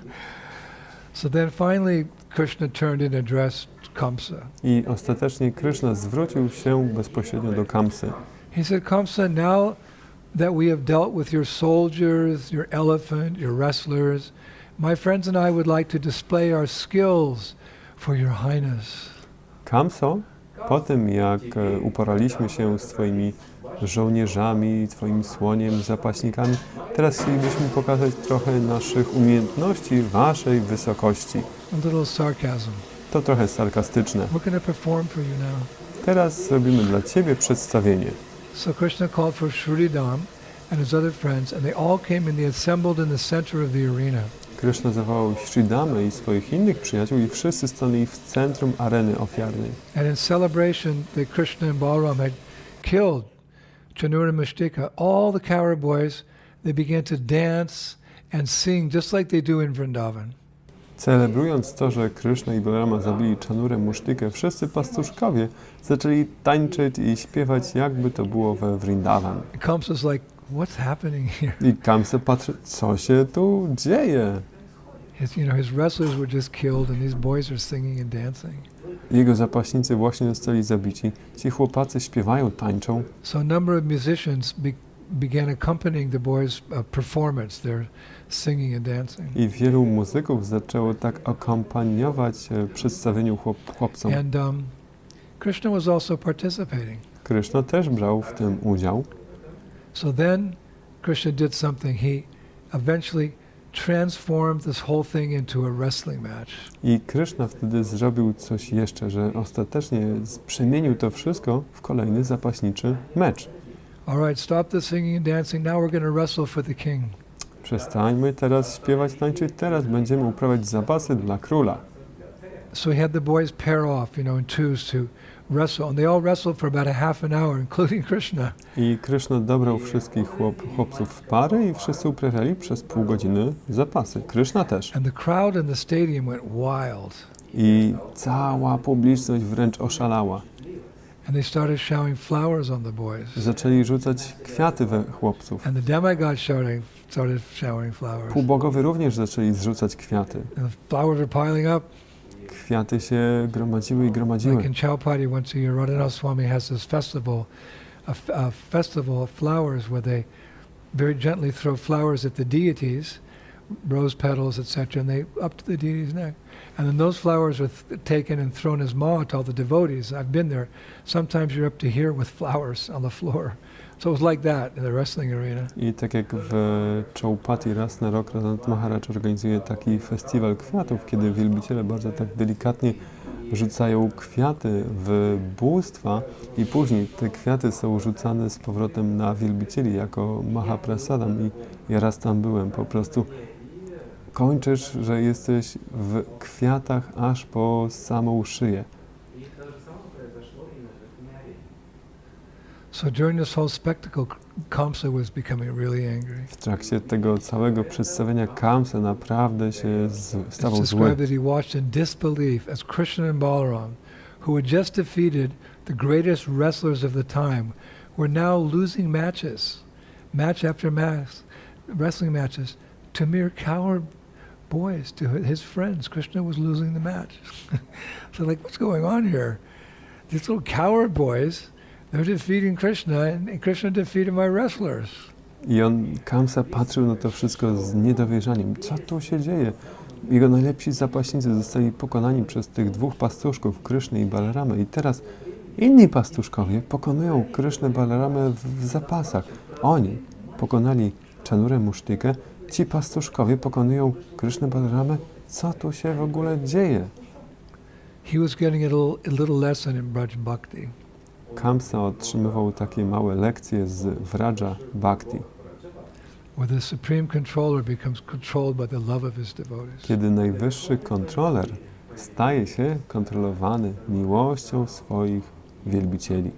So then finally Krishna turned and addressed Kamsa. I ostatecznie Krishna zwrócił się bezpośrednio do Kamsy. He said, Kamsa, now that we have dealt with your soldiers, your elephant, your wrestlers, my friends and I would like to display our skills for your highness. Kamso, po tym jak uporaliśmy się z twoimi żołnierzami, twoim słoniem, zapaśnikami, teraz chcielibyśmy pokazać trochę naszych umiejętności waszej wysokości. A little sarcasm. To trochę sarkastyczne. We're going to perform for you now. Teraz zrobimy dla ciebie przedstawienie. So Krishna called for Shridham and his other friends, and they all came and they assembled in the center of the arena. Krishna zawołał Shridamę i swoich innych przyjaciół i wszyscy stanęli w centrum areny ofiarnej. And in celebration that Krishna and Balaram had killed Chanura and Mushtika, all the cowherd boys, they began to dance and sing just like they do in Vrindavan. Celebrując to, że Krishna i Balarama zabili Chanurę Mushtikę, wszyscy pastuszkowie zaczęli tańczyć i śpiewać, jakby to było we Vrindavan. Kamsa's like, what's happening here? I Kamsa patrzy, co się tu dzieje? His wrestlers were just killed and these boys are singing and dancing. Jego zapaśnicy właśnie zostali zabici. Ci chłopacy śpiewają, tańczą. So a number of musicians began accompanying the boys' performance. They're singing and dancing. I wielu muzyków zaczęło tak akompaniować przedstawieniu chłopcom. And Krishna was also participating. Krishna też brał w tym udział. So then Krishna did something. He eventually transformed this whole thing into a wrestling match. I Krishna wtedy zrobił coś jeszcze, że ostatecznie przemienił to wszystko w kolejny zapaśniczy mecz. All right, stop the singing and dancing. Now we're going to wrestle for the king. Przestańmy teraz śpiewać, tańczyć, teraz będziemy uprawiać zapasy dla króla. So he had the boys pair off, in twos to wrestle, and they all wrestled for about a half an hour, including Krishna. I Krishna dobrał wszystkich chłopców w pary i wszyscy uprawiali przez pół godziny zapasy. Krishna też. And the crowd in the stadium went wild. I cała publiczność wręcz oszalała. And they started showering flowers on the boys. Zaczęli rzucać kwiaty we chłopców. And the demigods started showering flowers. Półbogowie również zaczęli zrzucać kwiaty. And the flowers were piling up. Kwiaty się gromadziły i gromadziły. Like in Chaupati, once a year, Radhanath Swami has this festival, a festival of flowers where they very gently throw flowers at the deities, rose petals, etc., and they up to the deity's neck. And then those flowers are taken and thrown as ma to all the devotees. I've been there. Sometimes you're up to here with flowers on the floor. So it was like that in the wrestling arena. I tak jak w Chaupati raz na rok Radhanath Maharaj organizuje taki festiwal kwiatów, kiedy wielbiciele bardzo tak delikatnie rzucają kwiaty w bóstwa i później te kwiaty są rzucane z powrotem na wielbicieli jako Mahaprasadam i ja raz tam byłem, po prostu kończysz, że jesteś w kwiatach aż po samą szyję. So during this whole spectacle, Kamsa was becoming really angry. W trakcie tego całego przedstawienia Kamsa naprawdę się stawał It's zły. described that he watched in disbelief as Krishna and Balaram, who had just defeated the greatest wrestlers of the time, were now losing matches, match after match, wrestling matches, to mere coward boys, to his friends. Krishna was losing the match. So like, what's going on here? These little coward boys, they're defeating Krishna, and Krishna defeated my wrestlers. I Kamsa patrzył na to wszystko z niedowierzaniem. Co tu się dzieje? Jego najlepsi zapaśnicy zostali pokonani przez tych dwóch pastuszków, Krysznę i Balaramę. I teraz inni pastuszkowie pokonują Krysznę, Balaramę w zapasach. Oni pokonali Chanurę Mushtikę, ci pastuszkowie pokonują Krysznę, Balaramę co tu się w ogóle dzieje. He was getting a little lesson in Braj Bhakti. Kamsa otrzymywał takie małe lekcje z Vraja Bhakti, Where the supreme controller becomes controlled by the love of his devotees. kiedy najwyższy kontroler staje się kontrolowany miłością swoich wielbicieli.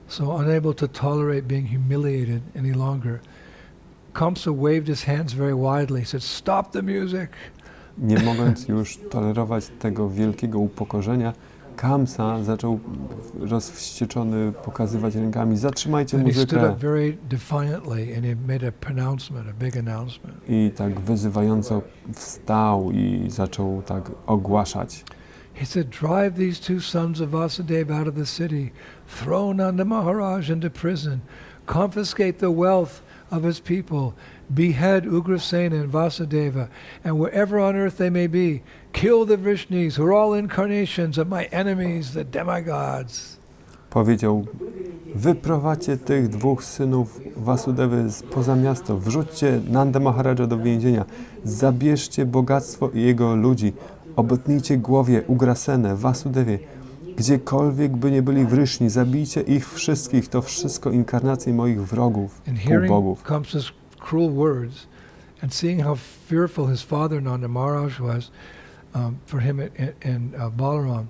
So unable to tolerate being humiliated any longer, Kamsa waved his hands very widely. He said, "Stop the music." Nie mogąc już tolerować tego wielkiego upokorzenia, Kamsa zaczął rozwścieczony pokazywać rękami: zatrzymajcie And he stood muzykę. up very defiantly and he made a pronouncement, a big announcement. I tak wyzywająco wstał i zaczął tak ogłaszać. He said, "Drive these two sons of Vasudeva out of the city, throw Nanda Maharaj into prison, confiscate the wealth of his people, behead Ugrasena and Vasudeva, and wherever on earth they may be, kill the Vishnus, who are all incarnations of my enemies, the demigods." Powiedział: wyprowadźcie tych dwóch synów Vasudevy poza miasto, wrzućcie Nanda Maharaja do więzienia, zabierzcie bogactwo i jego ludzi, obetnijcie głowie Ugrasenę, Vasudewie, gdziekolwiek by nie byli wryszni, zabijcie ich wszystkich, to wszystko inkarnacje moich wrogów, And hearing półbogów. Kamsa's cruel words and seeing how fearful his father Nanda Maharaj was for him in Balaram,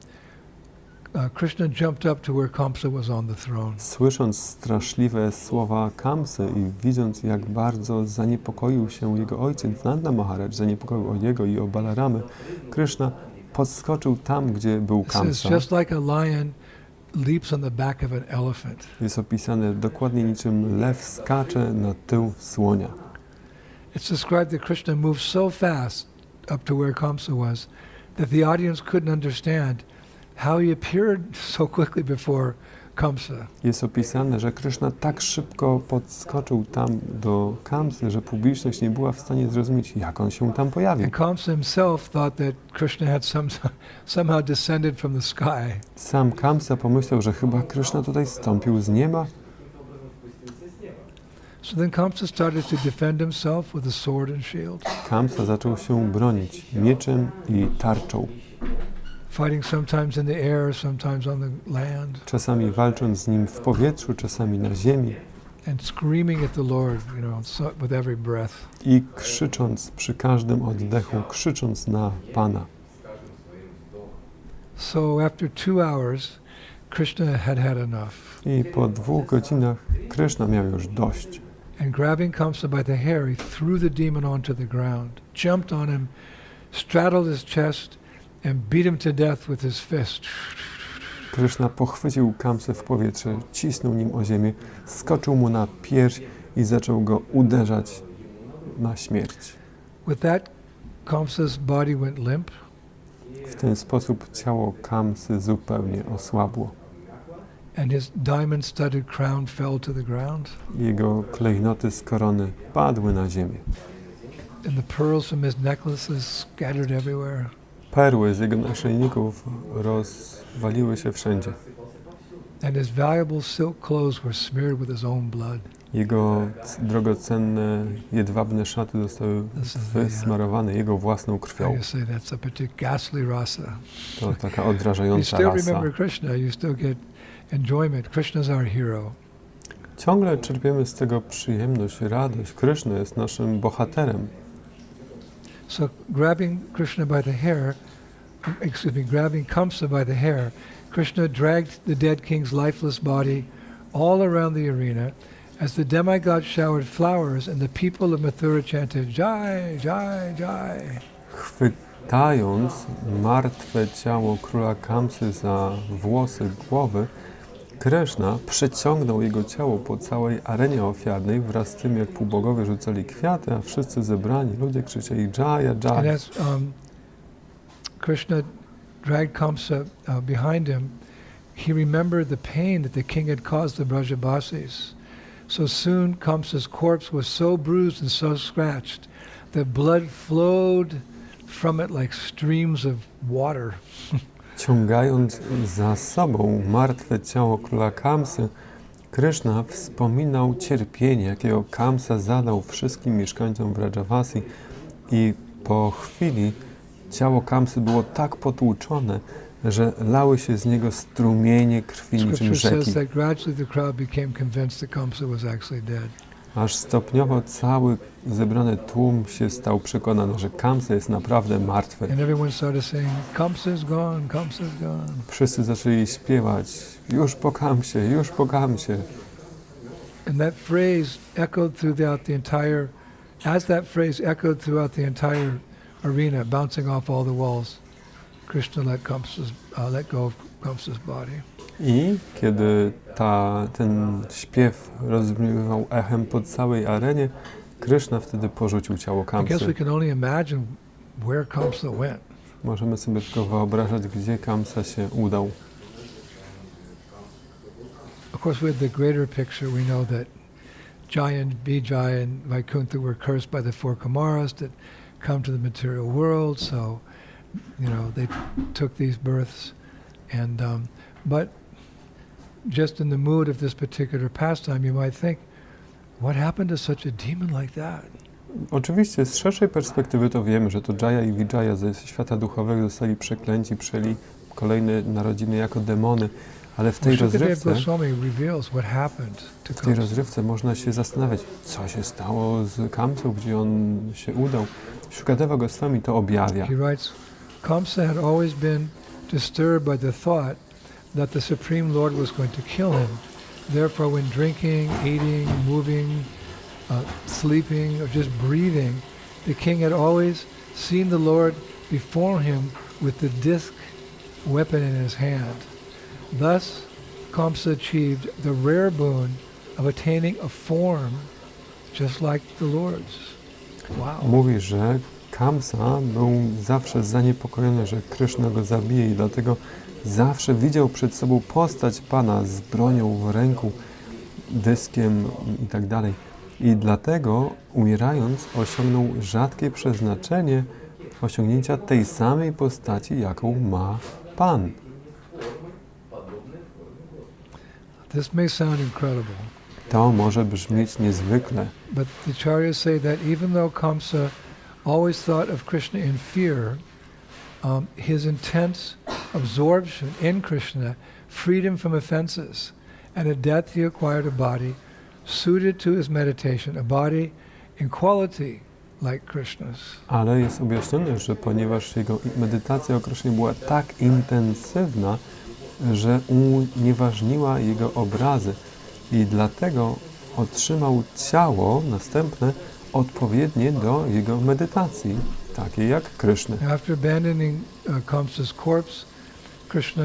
Krishna jumped up to where Kamsa was on the throne. Słysząc straszliwe słowa Kamsy i widząc, jak bardzo zaniepokoił się jego ojciec Nanda Maharaj, zaniepokoił o jego i o Balaramy, Krishna podskoczył tam, gdzie był It says, Kamsa. just like a lion leaps on the back of an elephant. Jest opisane dokładnie niczym lew skacze na tył słonia. It's described that Krishna moved so fast up to where Kamsa was that the audience couldn't understand how he appeared so quickly before Kamsa. Jest opisane, że Krishna tak szybko podskoczył tam do Kamsy, że publiczność nie była w stanie zrozumieć, jak on się tam pojawił. And Kamsa himself thought that Krishna had somehow descended from the sky. Sam Kamsa pomyślał, że chyba Krishna tutaj zstąpił z nieba. So then Kamsa started to defend himself with a sword and shield, Kamsa zaczął się bronić mieczem i tarczą, fighting sometimes in the air, sometimes on the land, czasami walcząc z nim w powietrzu, czasami na ziemi and screaming at the Lord, with every breath. i krzycząc przy każdym oddechu, krzycząc na Pana. So after 2 hours, Krishna had had enough. I po 2 godzinach Krishna miał już dość. And grabbing Kamsa by the hair, he threw the demon onto the ground, jumped on him, straddled his chest, and beat him to death with his fist. Krishna pochwycił Kamsę w powietrze, cisnął nim o ziemię, skoczył mu na pierś i zaczął go uderzać na śmierć. With that, Kamsa's body went limp, W ten sposób ciało Kamsy zupełnie osłabło. and his diamond-studded crown fell to the ground, Jego klejnoty z korony padły na ziemię. and the pearls from his necklaces scattered everywhere. Perły z jego naszyjników rozwaliły się wszędzie. And his valuable silk clothes were smeared with his own blood. Jego drogocenne, jedwabne szaty zostały wysmarowane jego własną I krwią. you say that's a particular ghastly rasa. To taka You odrażająca still rasa. remember Krishna, you still get enjoyment. Krishna's our hero. Ciągle czerpiemy z tego przyjemność, radość. Krishna jest naszym bohaterem. So grabbing Kamsa by the hair, Krishna dragged the dead king's lifeless body all around the arena as the demigod showered flowers and the people of Mathura chanted, "Jai, Jai, Jai." Chwytając martwe ciało króla Kamsy za włosy głowy, Krishna przeciągnął jego ciało po całej arenie ofiarnej wraz z tym, jak półbogowie rzucali kwiaty, a wszyscy zebrani ludzie krzyczeli Jaya, And Jaya. as Krishna dragged Kamsa behind him, he remembered the pain that the king had caused the Brajabasis. So soon Kamsa's corpse was so bruised and so scratched that blood flowed from it like streams of water. Ciągając za sobą martwe ciało króla Kamsy, Kryszna wspominał cierpienie, jakiego Kamsa zadał wszystkim mieszkańcom Vrajavasi i po chwili ciało Kamsy było tak potłuczone, że lały się z niego strumienie krwi niczym rzeki. Aż stopniowo cały zebrany tłum się stał przekonany, że Kamsa jest naprawdę martwy. Wszyscy zaczęli śpiewać, już po Kamsie, już po Kamsie. And that phrase echoed throughout the entire, as that phrase echoed throughout the entire arena, bouncing off all the walls, Krishna let go of Kamsa's body. I kiedy ten śpiew rozbrzmiewał echem po całej arenie, Kryszna wtedy porzucił ciało I guess Kamsy. we can only imagine where Kamsa went. Możemy sobie tylko wyobrażać, gdzie Kamsa się udał. Of course, with the greater picture, we know that Jaya and Vijaya and Vaikuntha were cursed by the four Kumaras that come to the material world, so, they took these births. And, but just in the mood of this particular pastime, you might think, what happened to such a demon like that? Oczywiście z szerszej perspektywy to wiemy, że to Jaya i Vijaya ze świata duchowego zostali przeklęci, przyjęli kolejne narodziny jako demony. Ale w tej rozrywce można się zastanawiać, co się stało z Kamsą, gdzie on się udał. Shukadeva Goswami to objawia. He writes, Kamsa had always been disturbed by the thought that the Supreme Lord was going to kill him. Therefore, when drinking, eating, moving, sleeping, or just breathing, the king had always seen the Lord before him with the disc weapon in his hand. Thus, Kamsa achieved the rare boon of attaining a form just like the Lord's. Wow. Mówi, że Kamsa był zawsze zaniepokojony, że Kryszna go zabije i dlatego zawsze widział przed sobą postać Pana z bronią w ręku, dyskiem i tak dalej. I dlatego, umierając, osiągnął rzadkie przeznaczenie osiągnięcia tej samej postaci, jaką ma Pan. This may sound incredible. To może brzmieć niezwykle. But the acharyas say that even though Kamsa always thought of Krishna in fear, his intense absorption in Krishna freed him from offenses, and at death he acquired a body suited to his meditation, a body in quality like Krishna's. Ale jest objaśnione, że ponieważ jego medytacja o Krysznie była tak intensywna, że unieważniła jego obrazy i dlatego otrzymał ciało następne odpowiednie do jego medytacji, takie jak Kryszny. After abandoning Kamsa's corpse, Krishna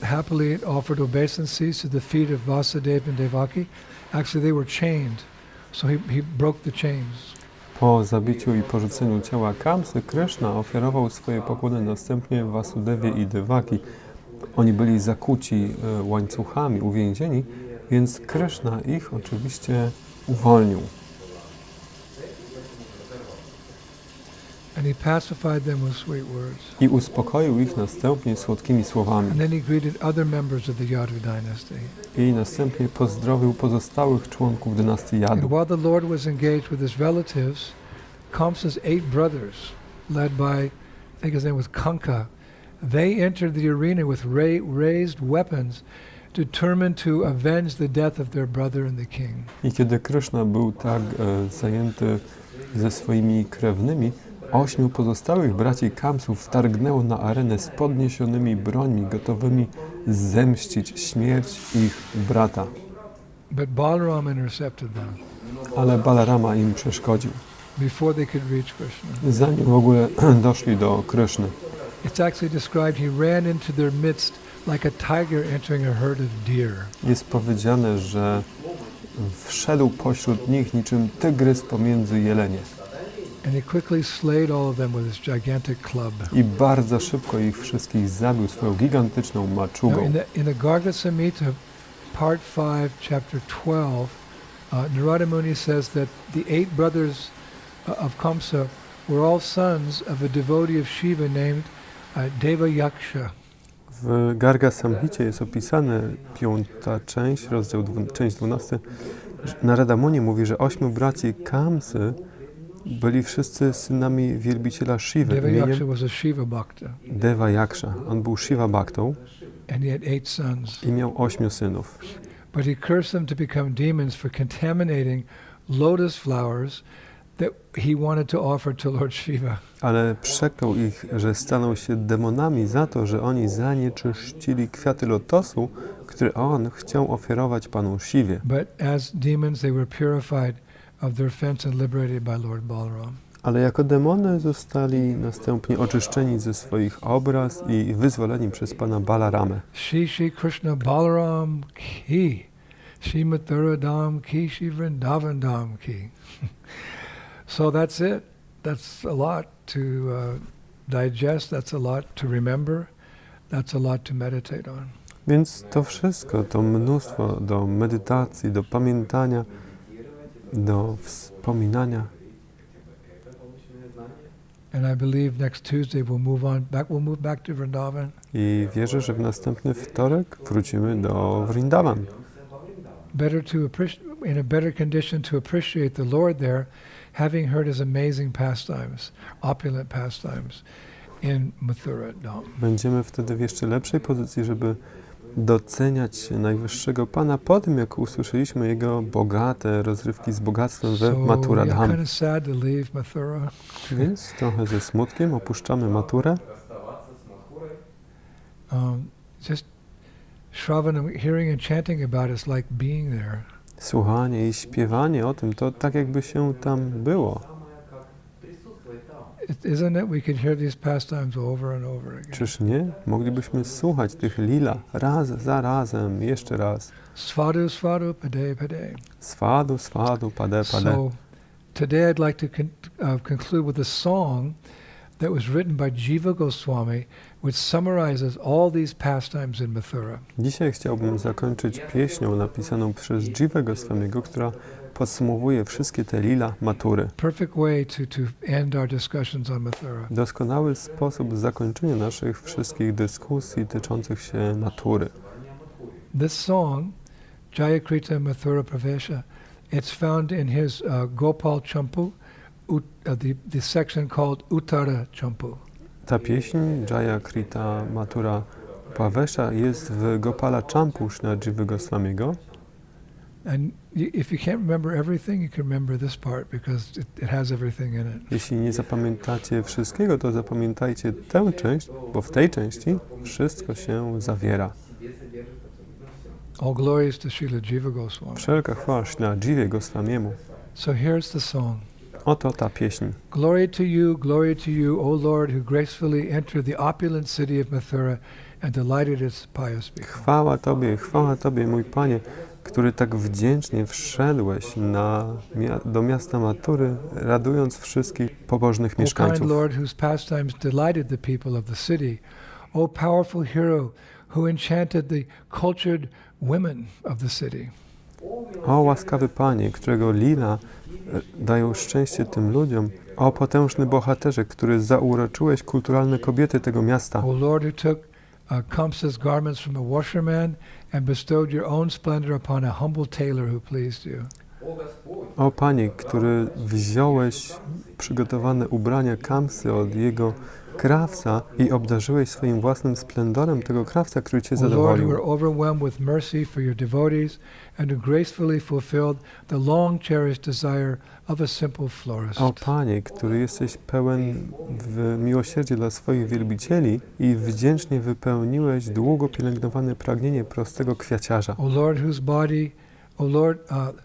happily offered obeisances to the feet of Vasudeva and Devaki. Actually, they were chained, so he broke the chains. Po zabiciu i porzuceniu ciała Kamsy, Kryszna ofiarował swoje pokłony następnie Vasudewie i Devaki. Oni byli zakuci łańcuchami, uwięzieni, więc Kryszna ich oczywiście uwolnił. And he pacified them with sweet words. I uspokoił ich następnie słodkimi słowami. And then he greeted other members of the Yadu dynasty. I następnie pozdrowił pozostałych członków dynastii And Jadu. while the Lord was engaged with his relatives, Kamsa's 8 brothers, led by, I think his name was Kanka, they entered the arena with raised weapons, determined to avenge the death of their brother and the king. I kiedy Kryszna był tak zajęty ze swoimi krewnymi, 8 pozostałych braci Kamsów wtargnęło na arenę z podniesionymi brońmi, gotowymi zemścić śmierć ich brata. But Balaram intercepted them Ale Balarama im przeszkodził, before they could reach Krishna. zanim w ogóle doszli do Kryszny. It's actually described he ran into their midst like a tiger entering a herd of deer. Jest powiedziane, że wszedł pośród nich niczym tygrys pomiędzy jelenie. And he quickly slayed all of them with his gigantic club. I bardzo szybko ich wszystkich zabił swoją gigantyczną maczugą. Now in the Garga Samhita, part 5, chapter 12, Narada Muni says that the 8 brothers of Kamsa were all sons of a devotee of Shiva named Deva Yaksha. W Garga Samhicie jest opisane 5. część, część 12. Narada Muni mówi, że 8 braci Kamsy byli wszyscy synami wielbiciela Shiva. Deva Yaksha was a Shiva Bhakta. Deva Yaksha. On był Shiva Bhaktą And he had 8 sons. i miał 8 synów. But he cursed them to become demons for contaminating lotus flowers that he wanted to offer to Lord Shiva. Ale przeklął ich, że staną się demonami za to, że oni zanieczyścili kwiaty lotosu, które on chciał ofiarować Panu Shiwie. But as demons they were purified of their offense and liberated by Lord Balaram. Ale jako demony zostali następnie oczyszczeni ze swoich obraz i wyzwoleni przez Pana Balaramę. Shri Krishna Balaram ki, Shri Mathura Dham ki, Shri Vrindavan Dham ki. So that's it. That's a lot to digest. That's a lot to remember. That's a lot to meditate on. Więc to wszystko, to mnóstwo do medytacji, do pamiętania, do wspominania. And I believe next Tuesday we'll move back to Vrindavan. I wierzę, że w następny wtorek wrócimy do Vrindavan. In a better condition to appreciate the Lord there, having heard his amazing pastimes, opulent pastimes in Mathura Dham. Będziemy wtedy w jeszcze lepszej pozycji, żeby doceniać najwyższego Pana po tym, jak usłyszeliśmy Jego bogate rozrywki z bogactwem we Mathura Dham. Kind of sad to leave Mathura. Więc trochę ze smutkiem opuszczamy Maturę. Just Shravanam, hearing and chanting about it's like being there. Słuchanie i śpiewanie o tym, to tak jakby się tam było. Isn't it? We could hear these pastimes over and over again. Czyż nie? Moglibyśmy słuchać tych lila raz za razem, jeszcze raz. Svadhu, svadhu, pade, pade. Svadhu, svadhu, pade, pade. So today I'd like to conclude with a song that was written by Jiva Goswami, which summarizes all these pastimes in Mathura. Dzisiaj chciałbym zakończyć pieśnią napisaną przez Jiva Goswamiego, która podsumowuje wszystkie te lila Matury. Perfect way to end our discussions on Mathura. Doskonały sposób zakończenia naszych wszystkich dyskusji dotyczących się Matury. This song, Jayakrita Mathura Pravesha, it's found in his Gopal Champu, the section called Uttara Champu. Ta pieśń, Jayakrita Mathura Pravesha, jest w Gopala Champushna Jiva Goswamiego. And if you can't remember everything, you can remember this part because it has everything in it. Jeśli nie zapamiętacie wszystkiego, to zapamiętajcie tę część, bo w tej części wszystko się zawiera. All glories to Srila Jiva Goswami. Wszelka chwała Śla Jivie Goswamiemu. So here's the song. Oto ta pieśń. Glory to you, O Lord, who gracefully entered the opulent city of Mathura and delighted its pious people. Chwała Tobie, mój Panie, który tak wdzięcznie wszedłeś do miasta Matury, radując wszystkich pobożnych mieszkańców. O kind Lord, whose pastimes delighted the people of the city. O powerful hero, who enchanted the cultured women of the city. O łaskawy Panie, którego lila dają szczęście tym ludziom. O potężny bohaterze, który zauroczyłeś kulturalne kobiety tego miasta. O Lord, who took Kamsa's garments from a washerman and bestowed your own splendor upon a humble tailor who pleased you. O Panie, który wziąłeś przygotowane ubrania Kamsy od jego krawca i obdarzyłeś swoim własnym splendorem tego krawca, który Cię zadowolił. O Lord, who were overwhelmed with mercy for your devotees and who gracefully fulfilled the long cherished desire of a simple florist. O Panie, który jesteś pełen w miłosierdzie dla swoich wielbicieli i wdzięcznie wypełniłeś długo pielęgnowane pragnienie prostego kwiaciarza. O Lord,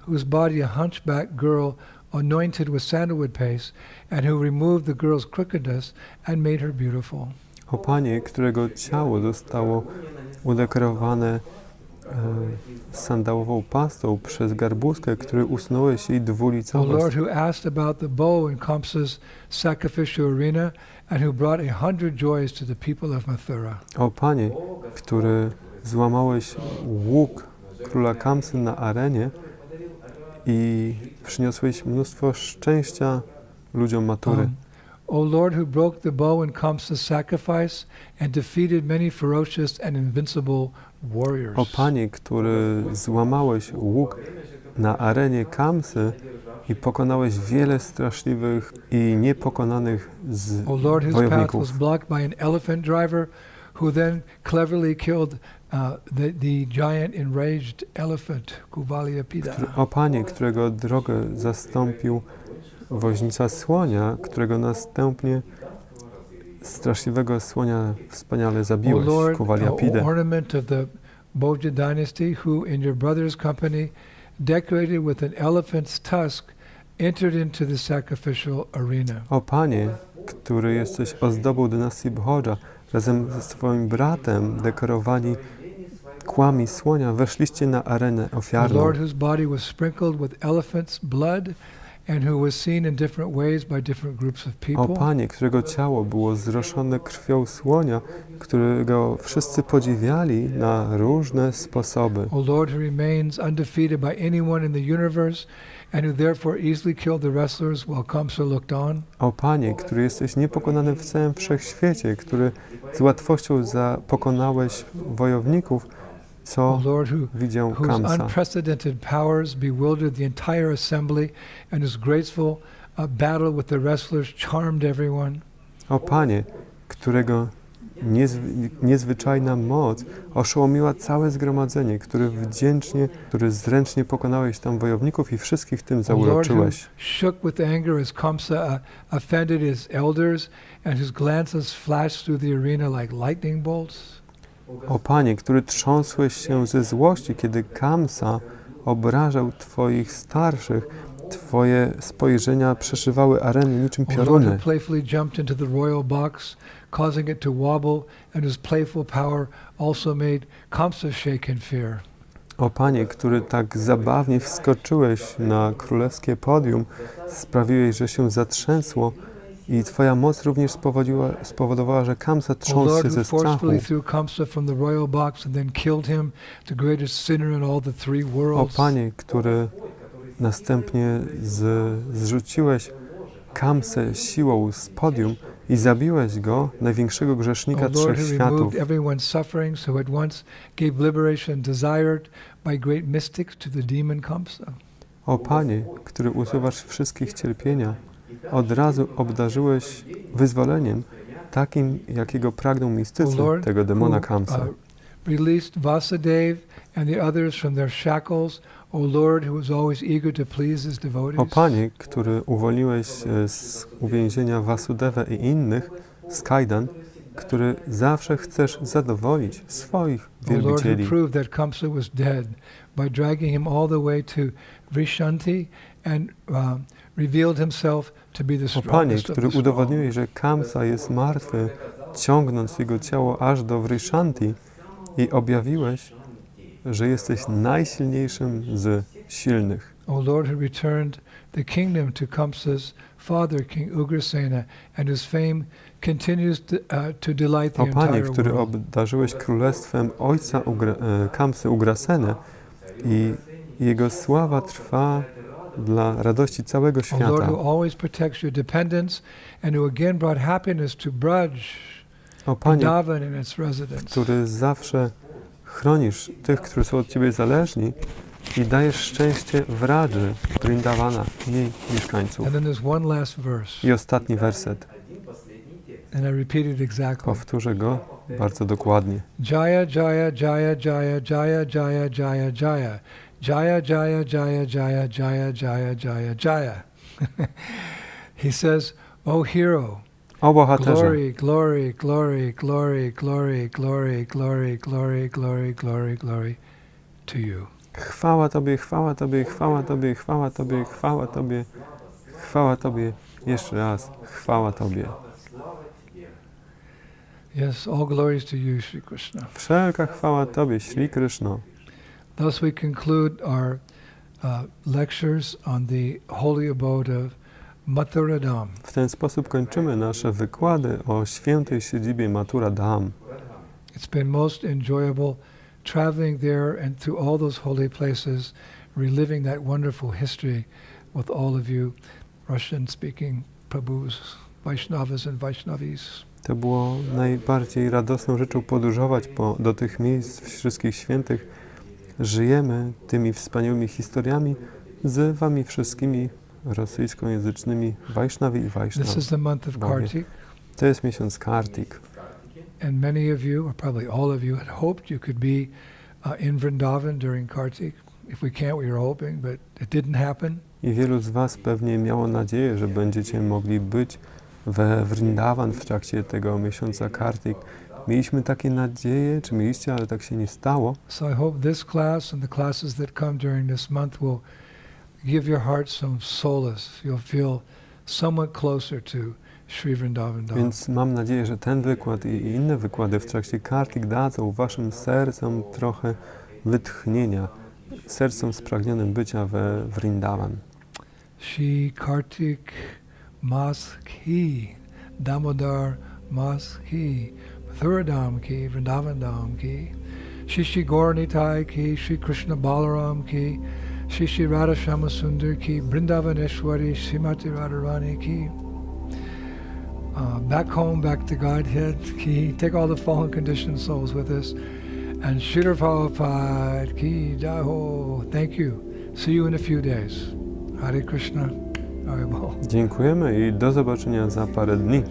whose body a hunchback girl anointed with sandalwood paste, and who removed the girl's crookedness and made her beautiful. O Panie, którego ciało zostało udekorowane sandałową pastą przez garbuskę, który usunąłeś jej O dwulicowość. Lord, who asked about the bow in Kamsa's sacrificial arena, and who brought 100 joys to the people of Mathura. O Panie, który złamałeś łuk króla Kamsy na arenie i przyniosłeś mnóstwo szczęścia ludziom Matury. O Lord, who broke the bow in Kamsa's sacrifice and defeated many ferocious and invincible warriors. O Panie, który złamałeś łuk na arenie Kamsy i pokonałeś wiele straszliwych i niepokonanych O Lord, whose path was wojowników. blocked by an elephant driver, who then cleverly killed the giant enraged elephant, Kuvaliyapida. O Panie, którego drogę zastąpił woźnica słonia, którego następnie straszliwego słonia wspaniale O zabiłeś, Lord, Kuvalyapidę. ornament of the Bhoja dynasty, who in your brother's company, decorated with an elephant's tusk, entered into the sacrificial arena. O Panie, który jesteś ozdobą dynastii Bhodża, razem ze swoim bratem dekorowani kłami słonia, weszliście na arenę O ofiarną. Lord, whose body was sprinkled with elephant's blood, and who was seen in different ways by different groups of O people. Panie, którego ciało było zroszone krwią słonia, którego wszyscy podziwiali na różne sposoby. O Lord, who remains undefeated by anyone in the universe, and who therefore easily killed the wrestlers while Kamsa looked on. O Panie, który jesteś niepokonany w całym wszechświecie, który z łatwością pokonałeś wojowników, O co Lord, widział whose Kamsa. unprecedented powers bewildered the entire assembly, and whose graceful battle with the wrestlers charmed everyone. O Panie, którego niezwyczajna moc oszołomiła całe zgromadzenie, który zręcznie pokonałeś tam wojowników i wszystkich tym O Lord, who zauroczyłeś. shook with anger as Kamsa offended his elders, and whose glances flashed through the arena like lightning bolts. O Panie, który trząsłeś się ze złości, kiedy Kamsa obrażał Twoich starszych, Twoje spojrzenia przeszywały areny niczym O Lord, who pioruny. playfully jumped into the royal box, causing it to wobble, and whose playful power also made Kamsa shake in fear. O Panie, który tak zabawnie wskoczyłeś na królewskie podium, sprawiłeś, że się zatrzęsło i Twoja moc również spowodowała, że Kamsa O trząsł Lord, się who ze strachu. forcefully threw Kamsa from the royal box and then killed him, the greatest sinner in all the three O worlds. Panie, który następnie zrzuciłeś Kamsę siłą z podium i zabiłeś go, największego O grzesznika Lord, trzech who światów. removed everyone's sufferings, who at once gave liberation desired by great mystics to the demon Kamsa. O Panie, który usuwasz wszystkich cierpienia, od razu obdarzyłeś wyzwoleniem, takim, jakiego pragnął mistycy, tego demona Kamsa. Released Vasudev and the others from their shackles, O Lord, who was always eager to please his devotees. O Panie, który uwolniłeś z uwięzienia Vasudevę i innych z kajdan, który zawsze chcesz zadowolić swoich O Lord, who wielbicieli. proved that Kamsa was dead by dragging him all the way to Vrishanti and revealed himself to be the O Panie, strongest of który the strong. udowodniłeś, że Kamsa jest martwy, ciągnąc jego ciało aż do Vrishanti i objawiłeś, że jesteś najsilniejszym z silnych. O Lord, who returned the kingdom to Kamsa's father, King Ugrasena, and whose fame continues to delight the O Panie, entire który world. obdarzyłeś królestwem ojca Kamsy Ugrasenę i jego sława trwa dla radości całego O Lord, świata. who always protects your dependents and who again brought happiness to Braj, O Panie, Vrindavan and its residents. który zawsze chronisz tych, którzy są od Ciebie zależni i dajesz szczęście w Radży, Vrindavana i jej mieszkańców. And then there's one last verse, I ostatni werset. and I repeat it exactly. Powtórzę go bardzo dokładnie. Jaya, Jaya, Jaya, Jaya, Jaya, Jaya, Jaya, Jaya. Jaya, Jaya, Jaya, Jaya, Jaya, Jaya, Jaya, Jaya. He says, O hero, O bohaterze, glory, glory, glory, glory, glory, glory, glory, glory, glory, glory, glory to you. chwała Tobie, chwała Tobie, chwała Tobie, chwała Tobie, chwała Tobie, chwała Tobie, jeszcze raz, chwała Tobie. Yes, all glories to you, Sri Krishna. Wszelka chwała Tobie, Śri Kryszno. Thus we conclude our lectures on the holy abode of Mathura Dham. W ten sposób kończymy nasze wykłady o świętej siedzibie Mathura Dham. It's been most enjoyable traveling there and through all those holy places, reliving that wonderful history with all of you Russian-speaking Prabhus. Vaishnavas and Vaishnavis. To było najbardziej radosną rzeczą podróżować do tych miejsc wszystkich świętych. Żyjemy tymi wspaniałymi historiami z wami wszystkimi rosyjskojęzycznymi Vaishnavi i This is the month of Vaishnavi. Kartik. To jest miesiąc Kartik. And many of you, or probably all of you, had hoped you could be in Vrindavan during Kartik. If we can't, we were hoping, but it didn't happen. I wielu z was pewnie miało nadzieję, że będziecie mogli być we Vrindavan w trakcie tego miesiąca Kartik. Mieliśmy takie nadzieje, czy mieliście, ale tak się nie stało. So I hope this class and the classes that come during this month will give your heart some solace. You'll feel somewhat closer to Sri Vrindavan Dham. Więc mam nadzieję, że ten wykład i inne wykłady w trakcie Kartik dadzą waszym sercom trochę wytchnienia, sercom spragnionym bycia we Vrindavan. Shri Kartik Mas Ki, Damodar Mas Ki, Mathura Dham Ki, Vrindavan Dham Ki, Shri Shri Gaur Nitai Ki, Shri Krishna Balaram Ki, Shri Shri Radha Shama Sundar Ki, Vrindavaneshwari Srimati Radharani Ki. Back home, back to Godhead Ki, take all the fallen conditioned souls with us, and Srila Prabhupada Ki, Jai Ho. Thank you. See you in a few days. Hare Krishna. Hare Bol. Dziękujemy i do zobaczenia za parę dni.